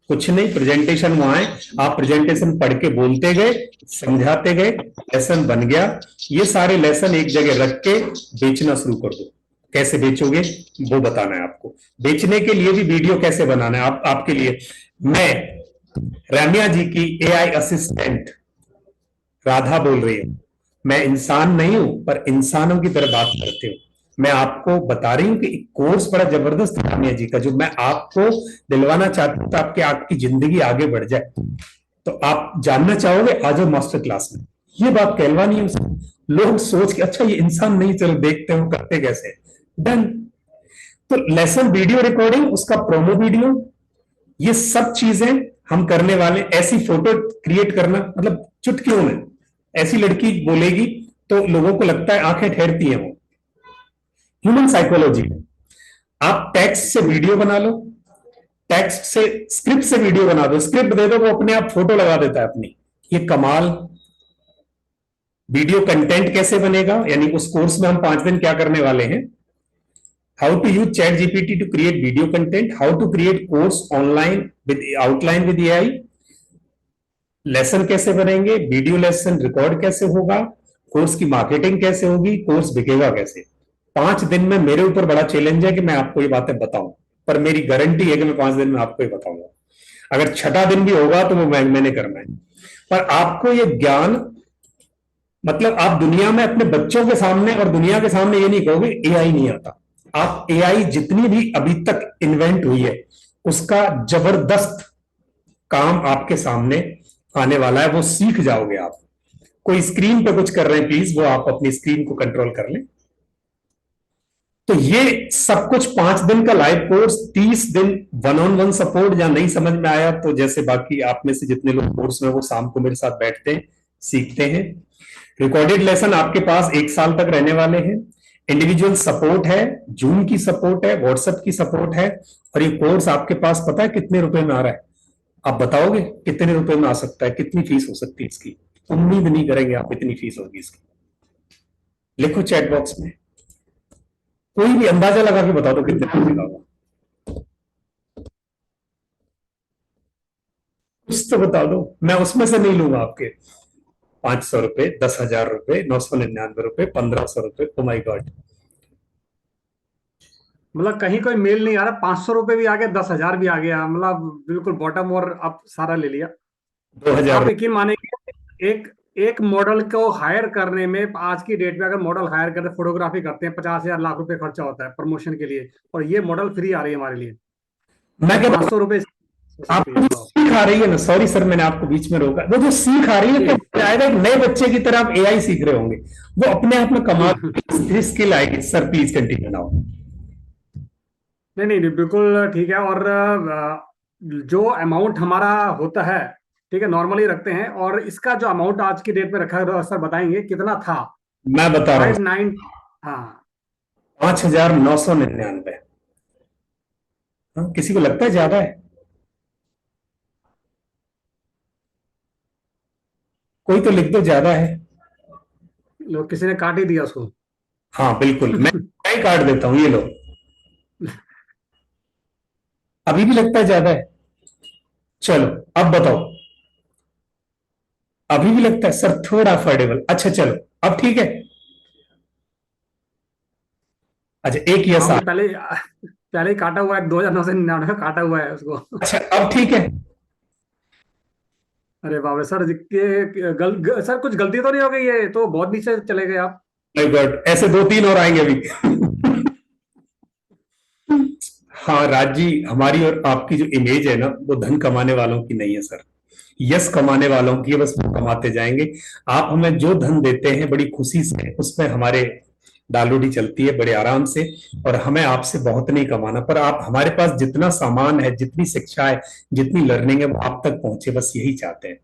कुछ नहीं, प्रेजेंटेशन वहां है, आप प्रेजेंटेशन पढ़ के बोलते गए, समझाते गए, लेसन बन गया। ये सारे लेसन एक जगह रख के बेचना शुरू कर दो। कैसे बेचोगे वो बताना है आपको। बेचने के लिए भी वीडियो कैसे बनाना है आपके लिए। मैं रम्या जी की एआई असिस्टेंट राधा बोल रही हूं। मैं इंसान नहीं हूं, पर इंसानों की तरह बात करती हूँ। मैं आपको बता रही हूं कि एक कोर्स बड़ा जबरदस्त है रम्या जी का, जो मैं आपको दिलवाना चाहती हूं, तो आपकी जिंदगी आगे बढ़ जाए। तो आप जानना चाहोगे, आ जाओ मास्टर क्लास में। ये बात कहलवानी है उसमें। लोग सोच के अच्छा ये इंसान नहीं, चलो देखते हैं वो करते कैसे। डन। तो लेसन वीडियो रिकॉर्डिंग, उसका प्रोमो वीडियो, ये सब चीजें हम करने वाले। ऐसी फोटो क्रिएट करना, मतलब चुटकियों में ऐसी लड़की बोलेगी तो लोगों को लगता है, आंखें ठहरती हैं। वो ह्यूमन साइकोलॉजी है। आप टेक्स्ट से वीडियो बना लो, टेक्स्ट से स्क्रिप्ट से वीडियो बना दो, स्क्रिप्ट दे दो, वो अपने आप फोटो लगा देता है अपनी। ये कमाल। वीडियो कंटेंट कैसे बनेगा, यानी उस कोर्स में हम 5 दिन क्या करने वाले हैं। How to use chat GPT to create video content, how to create course online with outline with AI, lesson कैसे बनेंगे, वीडियो लेसन रिकॉर्ड कैसे होगा, कोर्स की मार्केटिंग कैसे होगी, कोर्स बिकेगा कैसे। 5 दिन में मेरे ऊपर बड़ा चैलेंज है कि मैं आपको ये बातें बताऊं, पर मेरी गारंटी है कि मैं 5 दिन में आपको ये बताऊंगा। अगर 6ठा दिन भी होगा तो वो मैंने करना है। पर आपको ये ज्ञान, मतलब आप दुनिया में अपने बच्चों के सामने और दुनिया के सामने ये नहीं कहोगे एआई नहीं आता। आप एआई जितनी भी अभी तक इन्वेंट हुई है उसका जबरदस्त काम आपके सामने आने वाला है, वो सीख जाओगे आप। कोई स्क्रीन पे कुछ कर रहे हैं, प्लीज वो आप अपनी स्क्रीन को कंट्रोल कर लें। तो ये सब कुछ 5 दिन का लाइव कोर्स, 30 दिन वन-ऑन-वन सपोर्ट। जहां नहीं समझ में आया तो जैसे बाकी आप में से जितने लोग कोर्स में वो शाम को मेरे साथ बैठते हैं, सीखते हैं। रिकॉर्डेड लेसन आपके पास 1 साल तक रहने वाले हैं। इंडिविजुअल सपोर्ट है, जूम की सपोर्ट है, व्हाट्सएप की सपोर्ट है। और ये कोर्स आपके पास पता है कितने रुपए में आ रहा है? आप बताओगे कितने रुपए में आ सकता है, कितनी फीस हो सकती है इसकी? उम्मीद नहीं करेंगे आप इतनी फीस होगी इसकी। लिखो चैट बॉक्स में, कोई भी अंदाजा लगा के बता दो कितने पैसे का होगा। कुछ तो बता दो, मैं उसमें से नहीं लूंगा आपके 500 रुपए, 10,000 रुपए, 999 रुपए, 1,500 रुपए। ओ माय गॉड, मतलब कहीं कोई मेल नहीं आ रहा। 500 रुपए भी आ गया, 10,000 भी आ गया, मतलब बिल्कुल बॉटम और आप सारा ले लिया। 2,000 आप यकीन मानेंगे, एक मॉडल को हायर करने में आज की डेट में अगर मॉडल हायर करते, फोटोग्राफी करते हैं, 50,000 लाख रुपए खर्चा होता है प्रमोशन के लिए, और ये मॉडल फ्री आ रही है हमारे लिए। मैं क्या 500 रुपए आपको जो सीख आ रही है ना, सॉरी सर मैंने आपको बीच में रोका, वो जो सीख आ रही है क्या आएगा, एक नए बच्चे की तरह आप एआई सीख रहे होंगे, वो अपने आप में कमाल स्किल आएगी। Sir please continue now. नहीं, बिल्कुल ठीक है। और जो अमाउंट हमारा होता है, ठीक है, नॉर्मली रखते हैं, और इसका जो अमाउंट आज की डेट में रखा है सर बताएंगे कितना था? मैं बता रहा हूँ, 5,9 हाँ 5,999। किसी को लगता है ज्यादा है? कोई तो लिख दो ज्यादा है। लोग किसी ने काट ही दिया उसको। हाँ बिल्कुल, मैं काट देता हूं, ये लो। अभी भी लगता है ज्यादा है? चलो अब बताओ, अभी भी लगता है सर थोड़ा अफोर्डेबल? अच्छा चलो अब ठीक है। अच्छा एक यस हाँ, पहले ही काटा हुआ है, 2,999 काटा हुआ है उसको। अच्छा अब ठीक है। अरे बाबा सर, सर कुछ गलती तो नहीं हो गई? है तो बहुत नीचे चले गए आप। माय गॉड, ऐसे 2-3 और आएंगे अभी। हाँ राज जी, हमारी और आपकी जो इमेज है ना, वो धन कमाने वालों की नहीं है सर, यस कमाने वालों की है। बस वो कमाते जाएंगे। आप हमें जो धन देते हैं बड़ी खुशी से, उसमें हमारे दालोडी चलती है बड़े आराम से, और हमें आपसे बहुत नहीं कमाना। पर आप हमारे पास जितना सामान है, जितनी शिक्षा है, जितनी लर्निंग है, वो आप तक पहुंचे, बस यही चाहते हैं।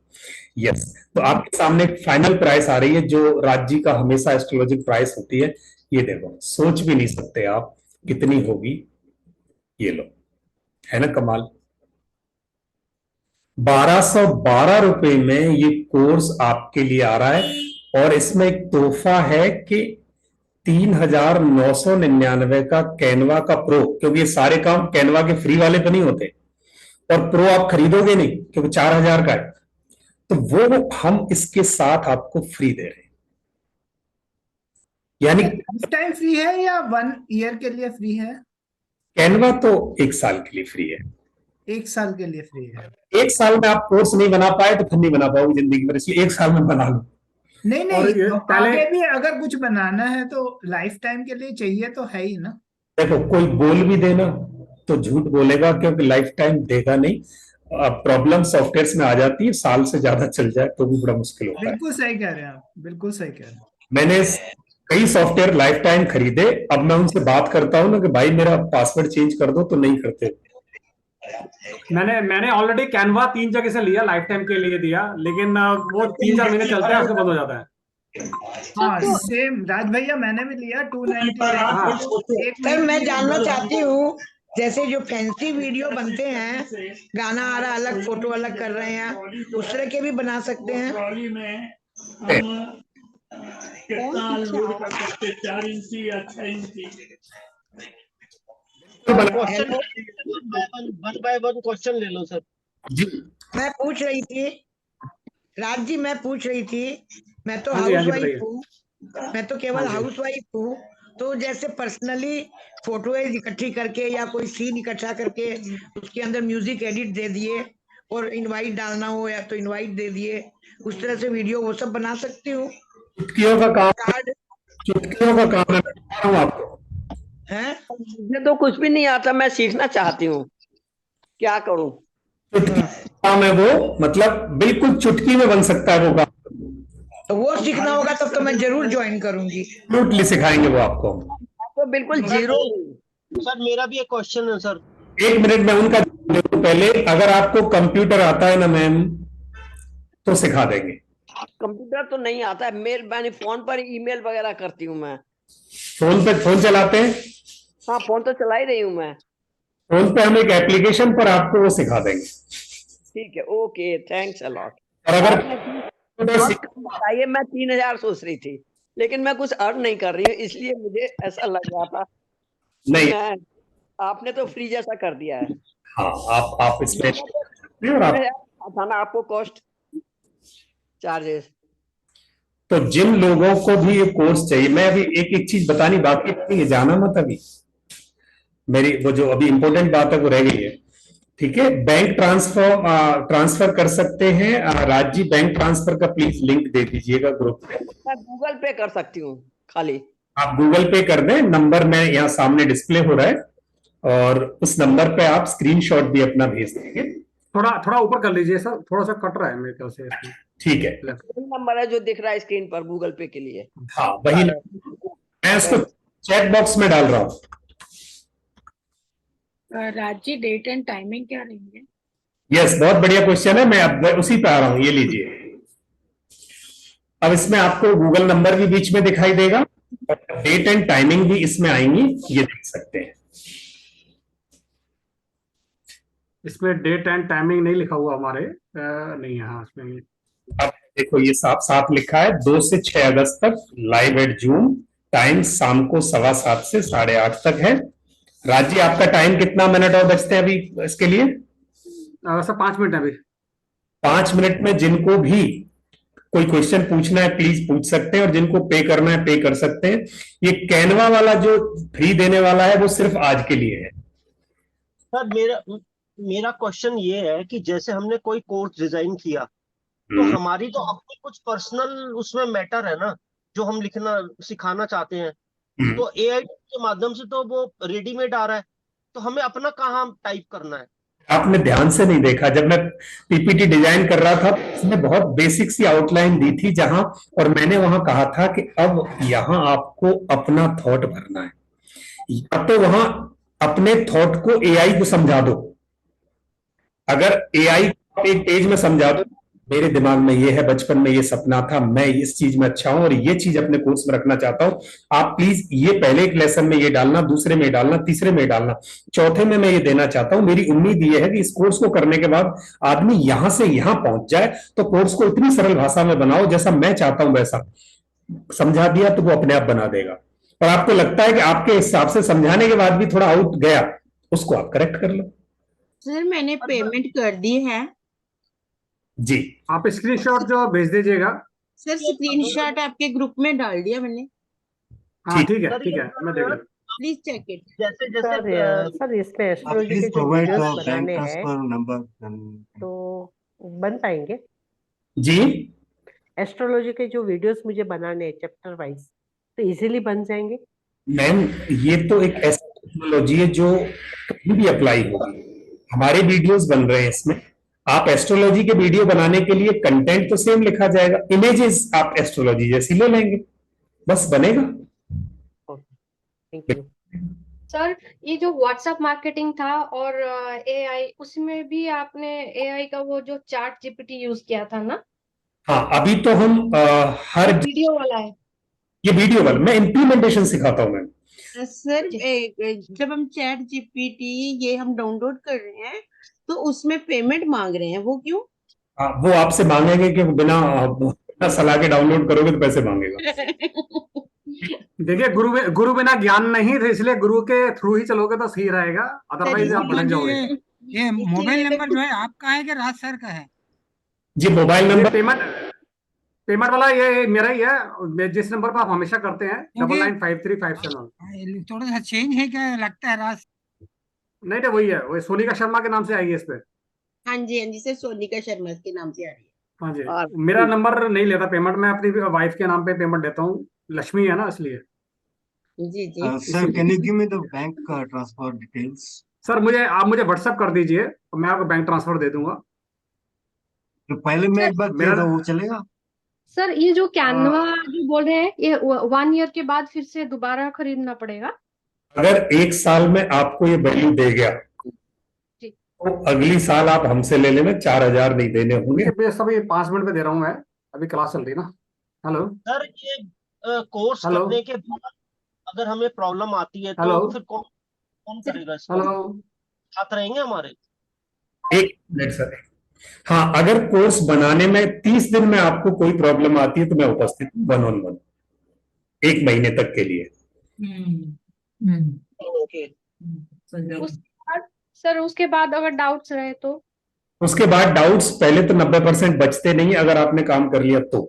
यस, तो आपके सामने फाइनल प्राइस आ रही है, जो राज जी का हमेशा एस्ट्रोलॉजिक प्राइस होती है। ये देखो, सोच भी नहीं सकते आप कितनी होगी। ये लो, है ना कमाल। 1,212 रुपए में ये कोर्स आपके लिए आ रहा है, और इसमें एक तोहफा है कि 3,999 का कैनवा का प्रो, क्योंकि ये सारे काम कैनवा के फ्री वाले पे नहीं होते, और प्रो आप खरीदोगे नहीं क्योंकि 4,000 का है, तो वो हम इसके साथ आपको फ्री दे रहे हैं। यानी लाइफ टाइम फ्री है या 1 ईयर के लिए फ्री है? कैनवा तो 1 साल के लिए फ्री है। 1 साल के लिए फ्री है। 1 साल में आप कोर्स नहीं बना पाए तो फिर नहीं बना पाओगे जिंदगी में, इसलिए 1 साल में बना लो। नहीं आगे भी अगर कुछ बनाना है तो लाइफ टाइम के लिए चाहिए तो है ही ना। देखो, कोई बोल भी देना तो झूठ बोलेगा, क्योंकि लाइफ टाइम देगा नहीं। प्रॉब्लम सॉफ्टवेयर में आ जाती है, साल से ज्यादा चल जाए तो भी बड़ा मुश्किल होता है। बिल्कुल सही कह रहे हैं आप, बिल्कुल सही कह रहे हैं। मैंने कई सॉफ्टवेयर लाइफ टाइम खरीदे, अब मैं उनसे बात करता हूँ ना कि भाई मेरा पासवर्ड चेंज कर दो, तो नहीं करते। मैंने ऑलरेडी कैनवा 3 जगह से लिया, लाइफ टाइम के लिए दिया, लेकिन वो 3-4 महीने चलता है, उसके बंद हो जाता है। हाँ सेम राज भैया, मैंने भी लिया 299। सर मैं जानना चाहती हूँ, जैसे जो फैंसी वीडियो बनते हैं, गाना आ रहा अलग, फोटो अलग कर रहे हैं, उस तरह के भी बना सकते हैं? कितना लोड कर सकते, 4 इंची या 6 इंची? वन बाय वन क्वेश्चन ले लो सर। जी मैं पूछ रही थी, राज जी मैं पूछ रही थी, मैं तो हाँ जी, हाँ जी, हाउसवाइफ बताइए। हूँ, मैं तो केवल हाँ जी। हाउसवाइफ हूँ, तो जैसे पर्सनली फोटोज इकट्ठी करके या कोई सीन इकट्ठा करके उसके अंदर म्यूजिक एडिट दे दिए और इनवाइट डालना हो या तो इनवाइट दे दिए, उस तरह से वीडियो वो सब बना सकती हूँ? चुटकियों का काम, कार्ड चुटकियों का काम मैं बता रहा हूँ आपको। है? मुझे तो कुछ भी नहीं आता, मैं सीखना चाहती हूँ, क्या करूँ? चुटकी काम है वो, मतलब बिल्कुल चुटकी में बन सकता है वो काम। तो वो सीखना होगा तब तो मैं जरूर ज्वाइन करूंगी। एब्सोल्युटली सिखाएंगे वो आपको। तो बिल्कुल जीरो। सर मेरा भी एक क्वेश्चन है सर। 1 मिनट में उनका देखो पहले, अगर आपको कंप्यूटर आता है ना मैम, तो सिखा देंगे। कंप्यूटर तो नहीं आता है, मैंने फोन पर ईमेल वगैरह करती हूँ मैं। फोन चलाते हैं? हाँ फोन तो चला ही रही हूँ मैं। फोन पे हम एक एप्लीकेशन पर आपको वो सिखा देंगे। ठीक है, ओके, थैंक्स अ लॉट। और अगर बताइए, मैं 3000 सोच रही थी, लेकिन मैं कुछ अर्न नहीं कर रही हूँ, इसलिए मुझे ऐसा लग रहा था। नहीं, आपने तो फ्री जैसा कर दिया है। हाँ आप इसमें और आप था ना आपको कॉस्ट चार्जेस। तो जिन लोगों को भी ये कोर्स चाहिए, मैं अभी एक चीज बतानी बाकी है, ये जाना मत अभी, मेरी वो जो अभी इंपॉर्टेंट बात है वो रह गई है। ठीक है, बैंक ट्रांसफर कर सकते हैं। राज जी बैंक ट्रांसफर का प्लीज लिंक दे दीजिएगा ग्रुप पे। मैं गूगल पे कर सकती हूँ खाली। आप गूगल पे कर दें, नंबर में यहाँ सामने डिस्प्ले हो रहा है, और उस नंबर पे आप स्क्रीनशॉट भी अपना भेज देंगे। थोड़ा ऊपर कर लीजिए सर, थोड़ा सा कट रहा है मेरे ख्याल से। ठीक है, वही नंबर है जो दिख रहा है स्क्रीन पर गूगल पे के लिए। हाँ वही, मैं उसको चैट बॉक्स में डाल रहा हूँ। Raj ji date and timing क्या रहेंगे? यस, बहुत बढ़िया क्वेश्चन है, मैं अब उसी पे आ रहा हूँ, ये लीजिए। अब इसमें आपको गूगल नंबर भी बीच में दिखाई देगा, और डेट एंड टाइमिंग भी इसमें आएंगी, ये देख सकते हैं। इसमें डेट एंड टाइमिंग नहीं लिखा हुआ हमारे, नहीं है। हाँ इसमें अब देखो ये साफ साफ लिखा है, 2 से 6 अगस्त तक लाइव एट जूम, टाइम शाम को 7:15 से 8:30 तक है। राज जी आपका टाइम कितना मिनट और बचते हैं अभी इसके लिए? सर 5 मिनट है अभी। 5 मिनट में जिनको भी कोई क्वेश्चन पूछना है प्लीज पूछ सकते हैं, और जिनको पे करना है पे कर सकते हैं। ये कैनवा वाला जो फ्री देने वाला है वो सिर्फ आज के लिए है। सर मेरा क्वेश्चन ये है कि जैसे हमने कोई कोर्स डिजाइन किया, तो हमारी तो अपनी कुछ पर्सनल उसमें मैटर है ना, जो हम लिखना सिखाना चाहते हैं, तो एआई के माध्यम से तो वो रेडीमेड आ रहा है, तो हमें अपना कहाँ टाइप करना है? आपने ध्यान से नहीं देखा, जब मैं पीपीटी डिजाइन कर रहा था उसमें बहुत बेसिक सी आउटलाइन दी थी जहां, और मैंने वहां कहा था कि अब यहां आपको अपना थॉट भरना है, या तो वहां अपने थॉट को एआई को समझा दो। अगर एआई एक पेज में समझा दो, मेरे दिमाग में ये है, बचपन में ये सपना था, मैं इस चीज में अच्छा हूं और ये चीज अपने कोर्स में रखना चाहता हूं, आप प्लीज ये पहले एक लेसन में ये डालना, दूसरे में डालना, तीसरे में डालना, चौथे में मैं ये देना चाहता हूं। मेरी उम्मीद ये है कि इस कोर्स को करने के बाद आदमी यहां से यहां पहुंच जाए, तो कोर्स को इतनी सरल भाषा में बनाओ जैसा मैं चाहता हूं वैसा समझा दिया, तो वो अपने आप बना देगा। और आपको लगता है कि आपके हिसाब से समझाने के बाद भी थोड़ा आउट गया, उसको आप करेक्ट कर लो। सर मैंने पेमेंट कर दी है जी, आप स्क्रीनशॉट जो भेज दीजिएगा। सर, स्क्रीनशॉट आपके ग्रुप में डाल दिया मैंने। हाँ ठीक है मैं देख लूँ। Please check it. जैसे सर इसमें एस्ट्रोलॉजी के जो वीडियोस बनाने हैं तो बन पाएंगे? जी, एस्ट्रोलॉजी के जो वीडियोस मुझे बनाने हैं चैप्टर वाइज, तो इजीली बन जाएंगे? मैम ये तो एक ऐसी टेक्नोलॉजी है जो कहीं भी अप्लाई होगी। हमारे वीडियोस बन रहे हैं इसमें, आप एस्ट्रोलॉजी के वीडियो बनाने के लिए कंटेंट तो सेम लिखा जाएगा, इमेजेस आप एस्ट्रोलॉजी जैसी ले लेंगे। बस बनेगा। Thank you. सर ये जो व्हाट्सएप मार्केटिंग था और एआई, उसमें भी आपने एआई का वो जो चैट जीपीटी यूज किया था ना? हाँ, अभी तो हम हर वीडियो वाला है। ये वीडियो वाला मैं इम्प्लीमेंटेशन सिखाता हूँ मैम। सर जब हम चैट जीपीटी ये हम डाउनलोड कर रहे हैं तो उसमें पेमेंट मांग रहे हैं, वो क्यों? हाँ, वो आपसे मांगेंगे कि बिना सलाह के डाउनलोड करोगे तो पैसे मांगेगा। देखिए, गुरु बिना ज्ञान नहीं, तो इसलिए गुरु के थ्रू ही चलोगे तो सही रहेगा, अदरवाइज आप भटक जाओगे। ये मोबाइल नंबर जो है आपका है कि राज सर का है? जी, मोबाइल नंबर पेमेंट वाला ये मेरा ही है, जिस नंबर पर आप हमेशा करते हैं, 995357। थोड़ा सा चेंज है क्या लगता है राज? नहीं नहीं, वही है, वही सोनिका शर्मा के नाम से आएगी इस पे। हाँ जी सर, सोनिका शर्मा के नाम से आ रही है। हाँ जी, मेरा नंबर नहीं लेता पेमेंट, मैं अपनी वाइफ के नाम पे पेमेंट देता हूँ, लक्ष्मी है ना इसलिए। जी sir, can you give me the bank transfer details? Sir आप मुझे व्हाट्सएप कर दीजिए तो मैं आपको बैंक ट्रांसफर दे दूंगा। तो पहले मैं एक बार किया था, वो चलेगा? सर ये जो कैनवा जो बोल रहे हैं, ये 1 ईयर के बाद फिर से दोबारा खरीदना पड़ेगा? अगर 1 साल में आपको ये वैल्यू दे गया तो अगली साल आप हमसे ले लेना, 4000 नहीं देने होंगे। सब ये 5 मिनट में दे रहा हूँ मैं, अभी क्लास चल रही है ना। हेलो सर, ये कोर्स करने के बाद अगर हमें प्रॉब्लम आती है तो फिर कौन करेगा इसको? साथ रहेंगे हमारे? 1 मिनट सर। हाँ, अगर कोर्स बनाने में 30 दिन में आपको कोई प्रॉब्लम आती है तो मैं उपस्थित हूँ 1-on-1 1 महीने तक के लिए। ओके। सर उसके बाद अगर डाउट्स रहे तो? उसके बाद डाउट्स पहले तो 90% बचते नहीं अगर आपने काम कर लिया तो।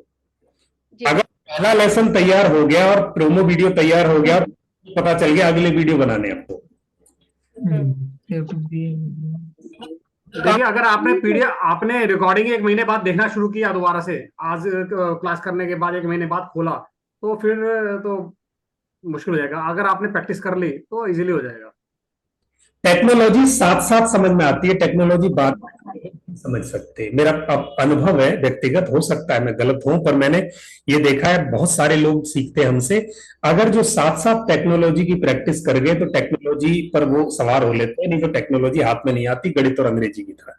अगर पहला लेसन तैयार हो गया और प्रोमो वीडियो तैयार हो गया, पता चल गया अगले वीडियो बनाने आपको। देखिए, अगर आपने रिकॉर्डिंग 1 महीने बाद देखना शुरू किया दोबारा से, आज क्लास करने के बाद 1 महीने बाद खोला, तो फिर तो मुश्किल हो जाएगा। अगर आपने प्रैक्टिस कर ली तो इजीली हो जाएगा। टेक्नोलॉजी साथ साथ समझ में आती है, टेक्नोलॉजी बाद में नहीं समझ सकते। मेरा अनुभव है, व्यक्तिगत हो सकता है मैं गलत हूं, पर मैंने ये देखा है बहुत सारे लोग सीखते हैं हमसे। अगर जो साथ साथ टेक्नोलॉजी की प्रैक्टिस कर गए तो टेक्नोलॉजी पर वो सवार हो लेते हैं, नहीं तो टेक्नोलॉजी हाथ में नहीं आती, गणित और अंग्रेजी की तरह।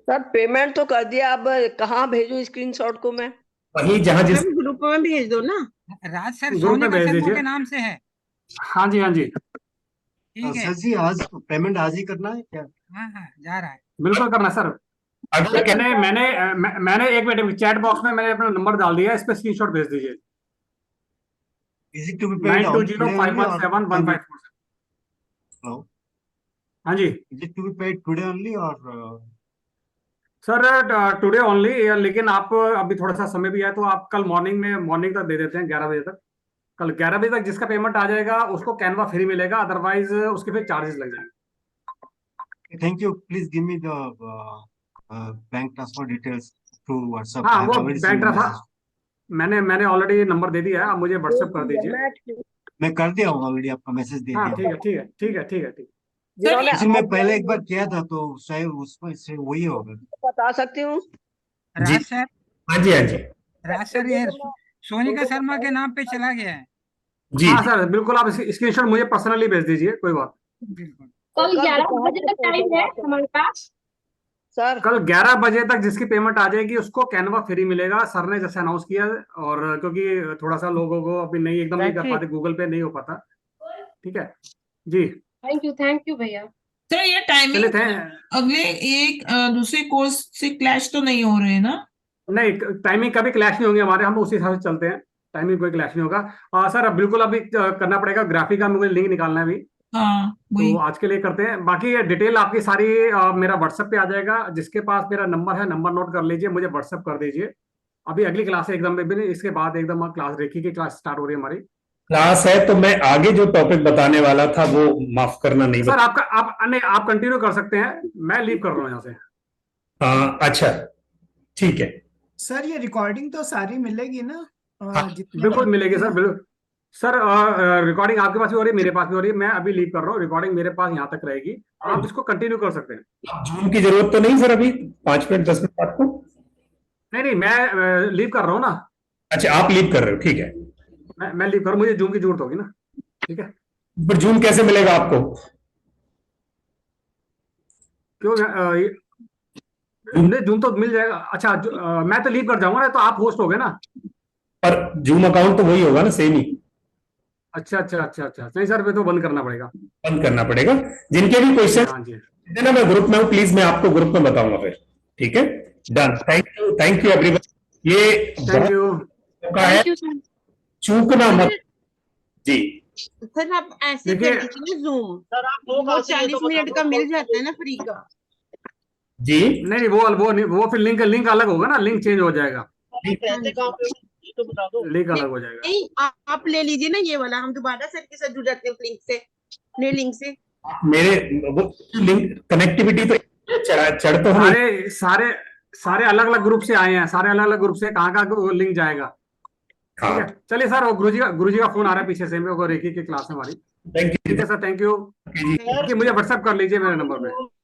सर पेमेंट तो कर दिया, अब कहाँ भेजूं स्क्रीनशॉट को मैं? वही जहाँ जिस ग्रुप में भेज दो ना। राज सर ग्रुप में सोनिका भेज शर्मा दीजिए। के नाम से है। हाँ जी, हाँ जी, ठीक है। सर जी, आज पेमेंट आज ही करना है क्या? हाँ जा रहा है। बिल्कुल करना है सर। अगर मैंने 1 मिनट चैट बॉक्स में मैंने अपना नंबर डाल दिया, इस पे स्क्रीनशॉट भेज दीजिए। Is it to be paid on today only or 9205171547। Hello? हाँ जी Is it to be paid today only or sir, today only, लेकिन आप अभी थोड़ा सा समय भी है तो आप कल मॉर्निंग तक दे देते हैं, 11 बजे तक। कल 11 बजे तक जिसका पेमेंट आ जाएगा उसको कैनवा फ्री मिलेगा, अदरवाइज उसके फिर चार्जेस लग जाएंगे। Thank you. Please give me the bank transfer details through WhatsApp. हाँ, I have वो already bank sent transfer message. मैंने ऑलरेडी नंबर दे दिया है, आप मुझे व्हाट्सएप कर दीजिए। मैं कर दिया हूँ ऑलरेडी, आपका मैसेज दे हाँ, दिया। ठीक है। एक्चुअली मैं पहले एक बार किया था तो शायद उसमें से वही होगा। बता सकती हूँ राज सर, हाँ जी, हाँ जी, राज सर ये सोनिका शर्मा के नाम पे चला गया है। जी हाँ सर, बिल्कुल आप स्क्रीनशॉट मुझे पर्सनली भेज दीजिए, कोई बात। बिल्कुल। कल 11 बजे तक टाइम है हमारे पास। सर कल 11 बजे तक जिसकी पेमेंट आ जाएगी उसको कैनवा फ्री मिलेगा, सर ने जैसे अनाउंस किया। और क्योंकि थोड़ा सा लोगों को अभी नहीं एकदम नहीं कर पाते, गूगल पे नहीं हो पाता। ठीक है जी, थैंक यू भैया। सर ये टाइमिंग अगले एक दूसरे कोर्स से क्लैश तो नहीं हो रहे ना? नहीं, टाइमिंग कभी क्लैश नहीं होंगे हमारे, हम उसी हिसाब से चलते हैं, टाइमिंग कोई क्लैश नहीं होगा। सर अब बिल्कुल अभी करना पड़ेगा, ग्राफिक का मुझे लिंक निकालना है अभी। हाँ तो आज के लिए करते हैं, बाकी ये डिटेल आपकी सारी मेरा व्हाट्सएप पे आ जाएगा। जिसके पास मेरा नंबर है, नंबर नोट कर लीजिए, मुझे व्हाट्सएप कर दीजिए। अभी अगली क्लास है एकदम, इसके बाद एकदम क्लास रेखी की क्लास स्टार्ट हो रही है हमारी क्लास है। तो मैं आगे जो टॉपिक बताने वाला था वो माफ करना नहीं सर। आप कंटिन्यू कर सकते हैं, मैं लीव कर रहा हूँ यहाँ से। अच्छा ठीक है सर, ये रिकॉर्डिंग तो सारी मिलेगी ना? बिल्कुल मिलेगी सर, बिल्कुल सर। रिकॉर्डिंग आपके पास भी हो रही है, मेरे पास भी हो रही है। मैं अभी लीव कर रहा हूँ, रिकॉर्डिंग मेरे पास यहाँ तक रहेगी, आप इसको कंटिन्यू कर सकते हैं। जूम की जरूरत तो नहीं सर, अभी 5 मिनट 10 मिनट आपको? नहीं, मैं लीव कर रहा हूँ ना। अच्छा, आप लीव कर रहे हो, ठीक है। मैं लीव करूँ, मुझे जूम की जरूरत होगी ना, ठीक है। पर जूम कैसे मिलेगा आपको? क्यों जूम तो मिल जाएगा। अच्छा मैं तो लीव कर जाऊंगा ना, तो आप होस्ट हो गए ना। पर जूम अकाउंट तो वही होगा ना, सेम ही। अच्छा अच्छा अच्छा अच्छा, नहीं सर फिर तो बंद करना पड़ेगा। बंद करना पड़ेगा। जिनके भी क्वेश्चन हाँ जी, ना, मैं ग्रुप में हूँ, प्लीज मैं आपको ग्रुप में बताऊंगा फिर, ठीक है। डन। Thank you everyone. ये थैंक यू। का है, चूकना मत जी। सर आप ऐसे देखिए कर लीजिए ना जूम, सर आप वो 40 मिनट का मिल जाता है ना फ्री का। जी नहीं, वो फिर लिंक अलग होगा ना, लिंक चेंज हो जाएगा, रहते कहाँ पे ये तो बता दो। लिंक अलग हो जाएगा। नहीं आप ले लीजिए ना ये वाला, हम दोबारा सर के साथ जुड़ जाते हैं लिंक से, नए लिंक से। मेरे वो लिंक कनेक्टिविटी तो चढ़ तो हम सारे अलग अलग ग्रुप से आए हैं, सारे अलग अलग ग्रुप से कहाँ का लिंक जाएगा, ठीक है। चलिए सर, वो गुरुजी का फोन आ रहा है पीछे से, मेरे को रेकी की क्लास है हमारी। Thank you. ठीक है सर, थैंक यू। मुझे व्हाट्सएप कर लीजिए मेरे नंबर पे।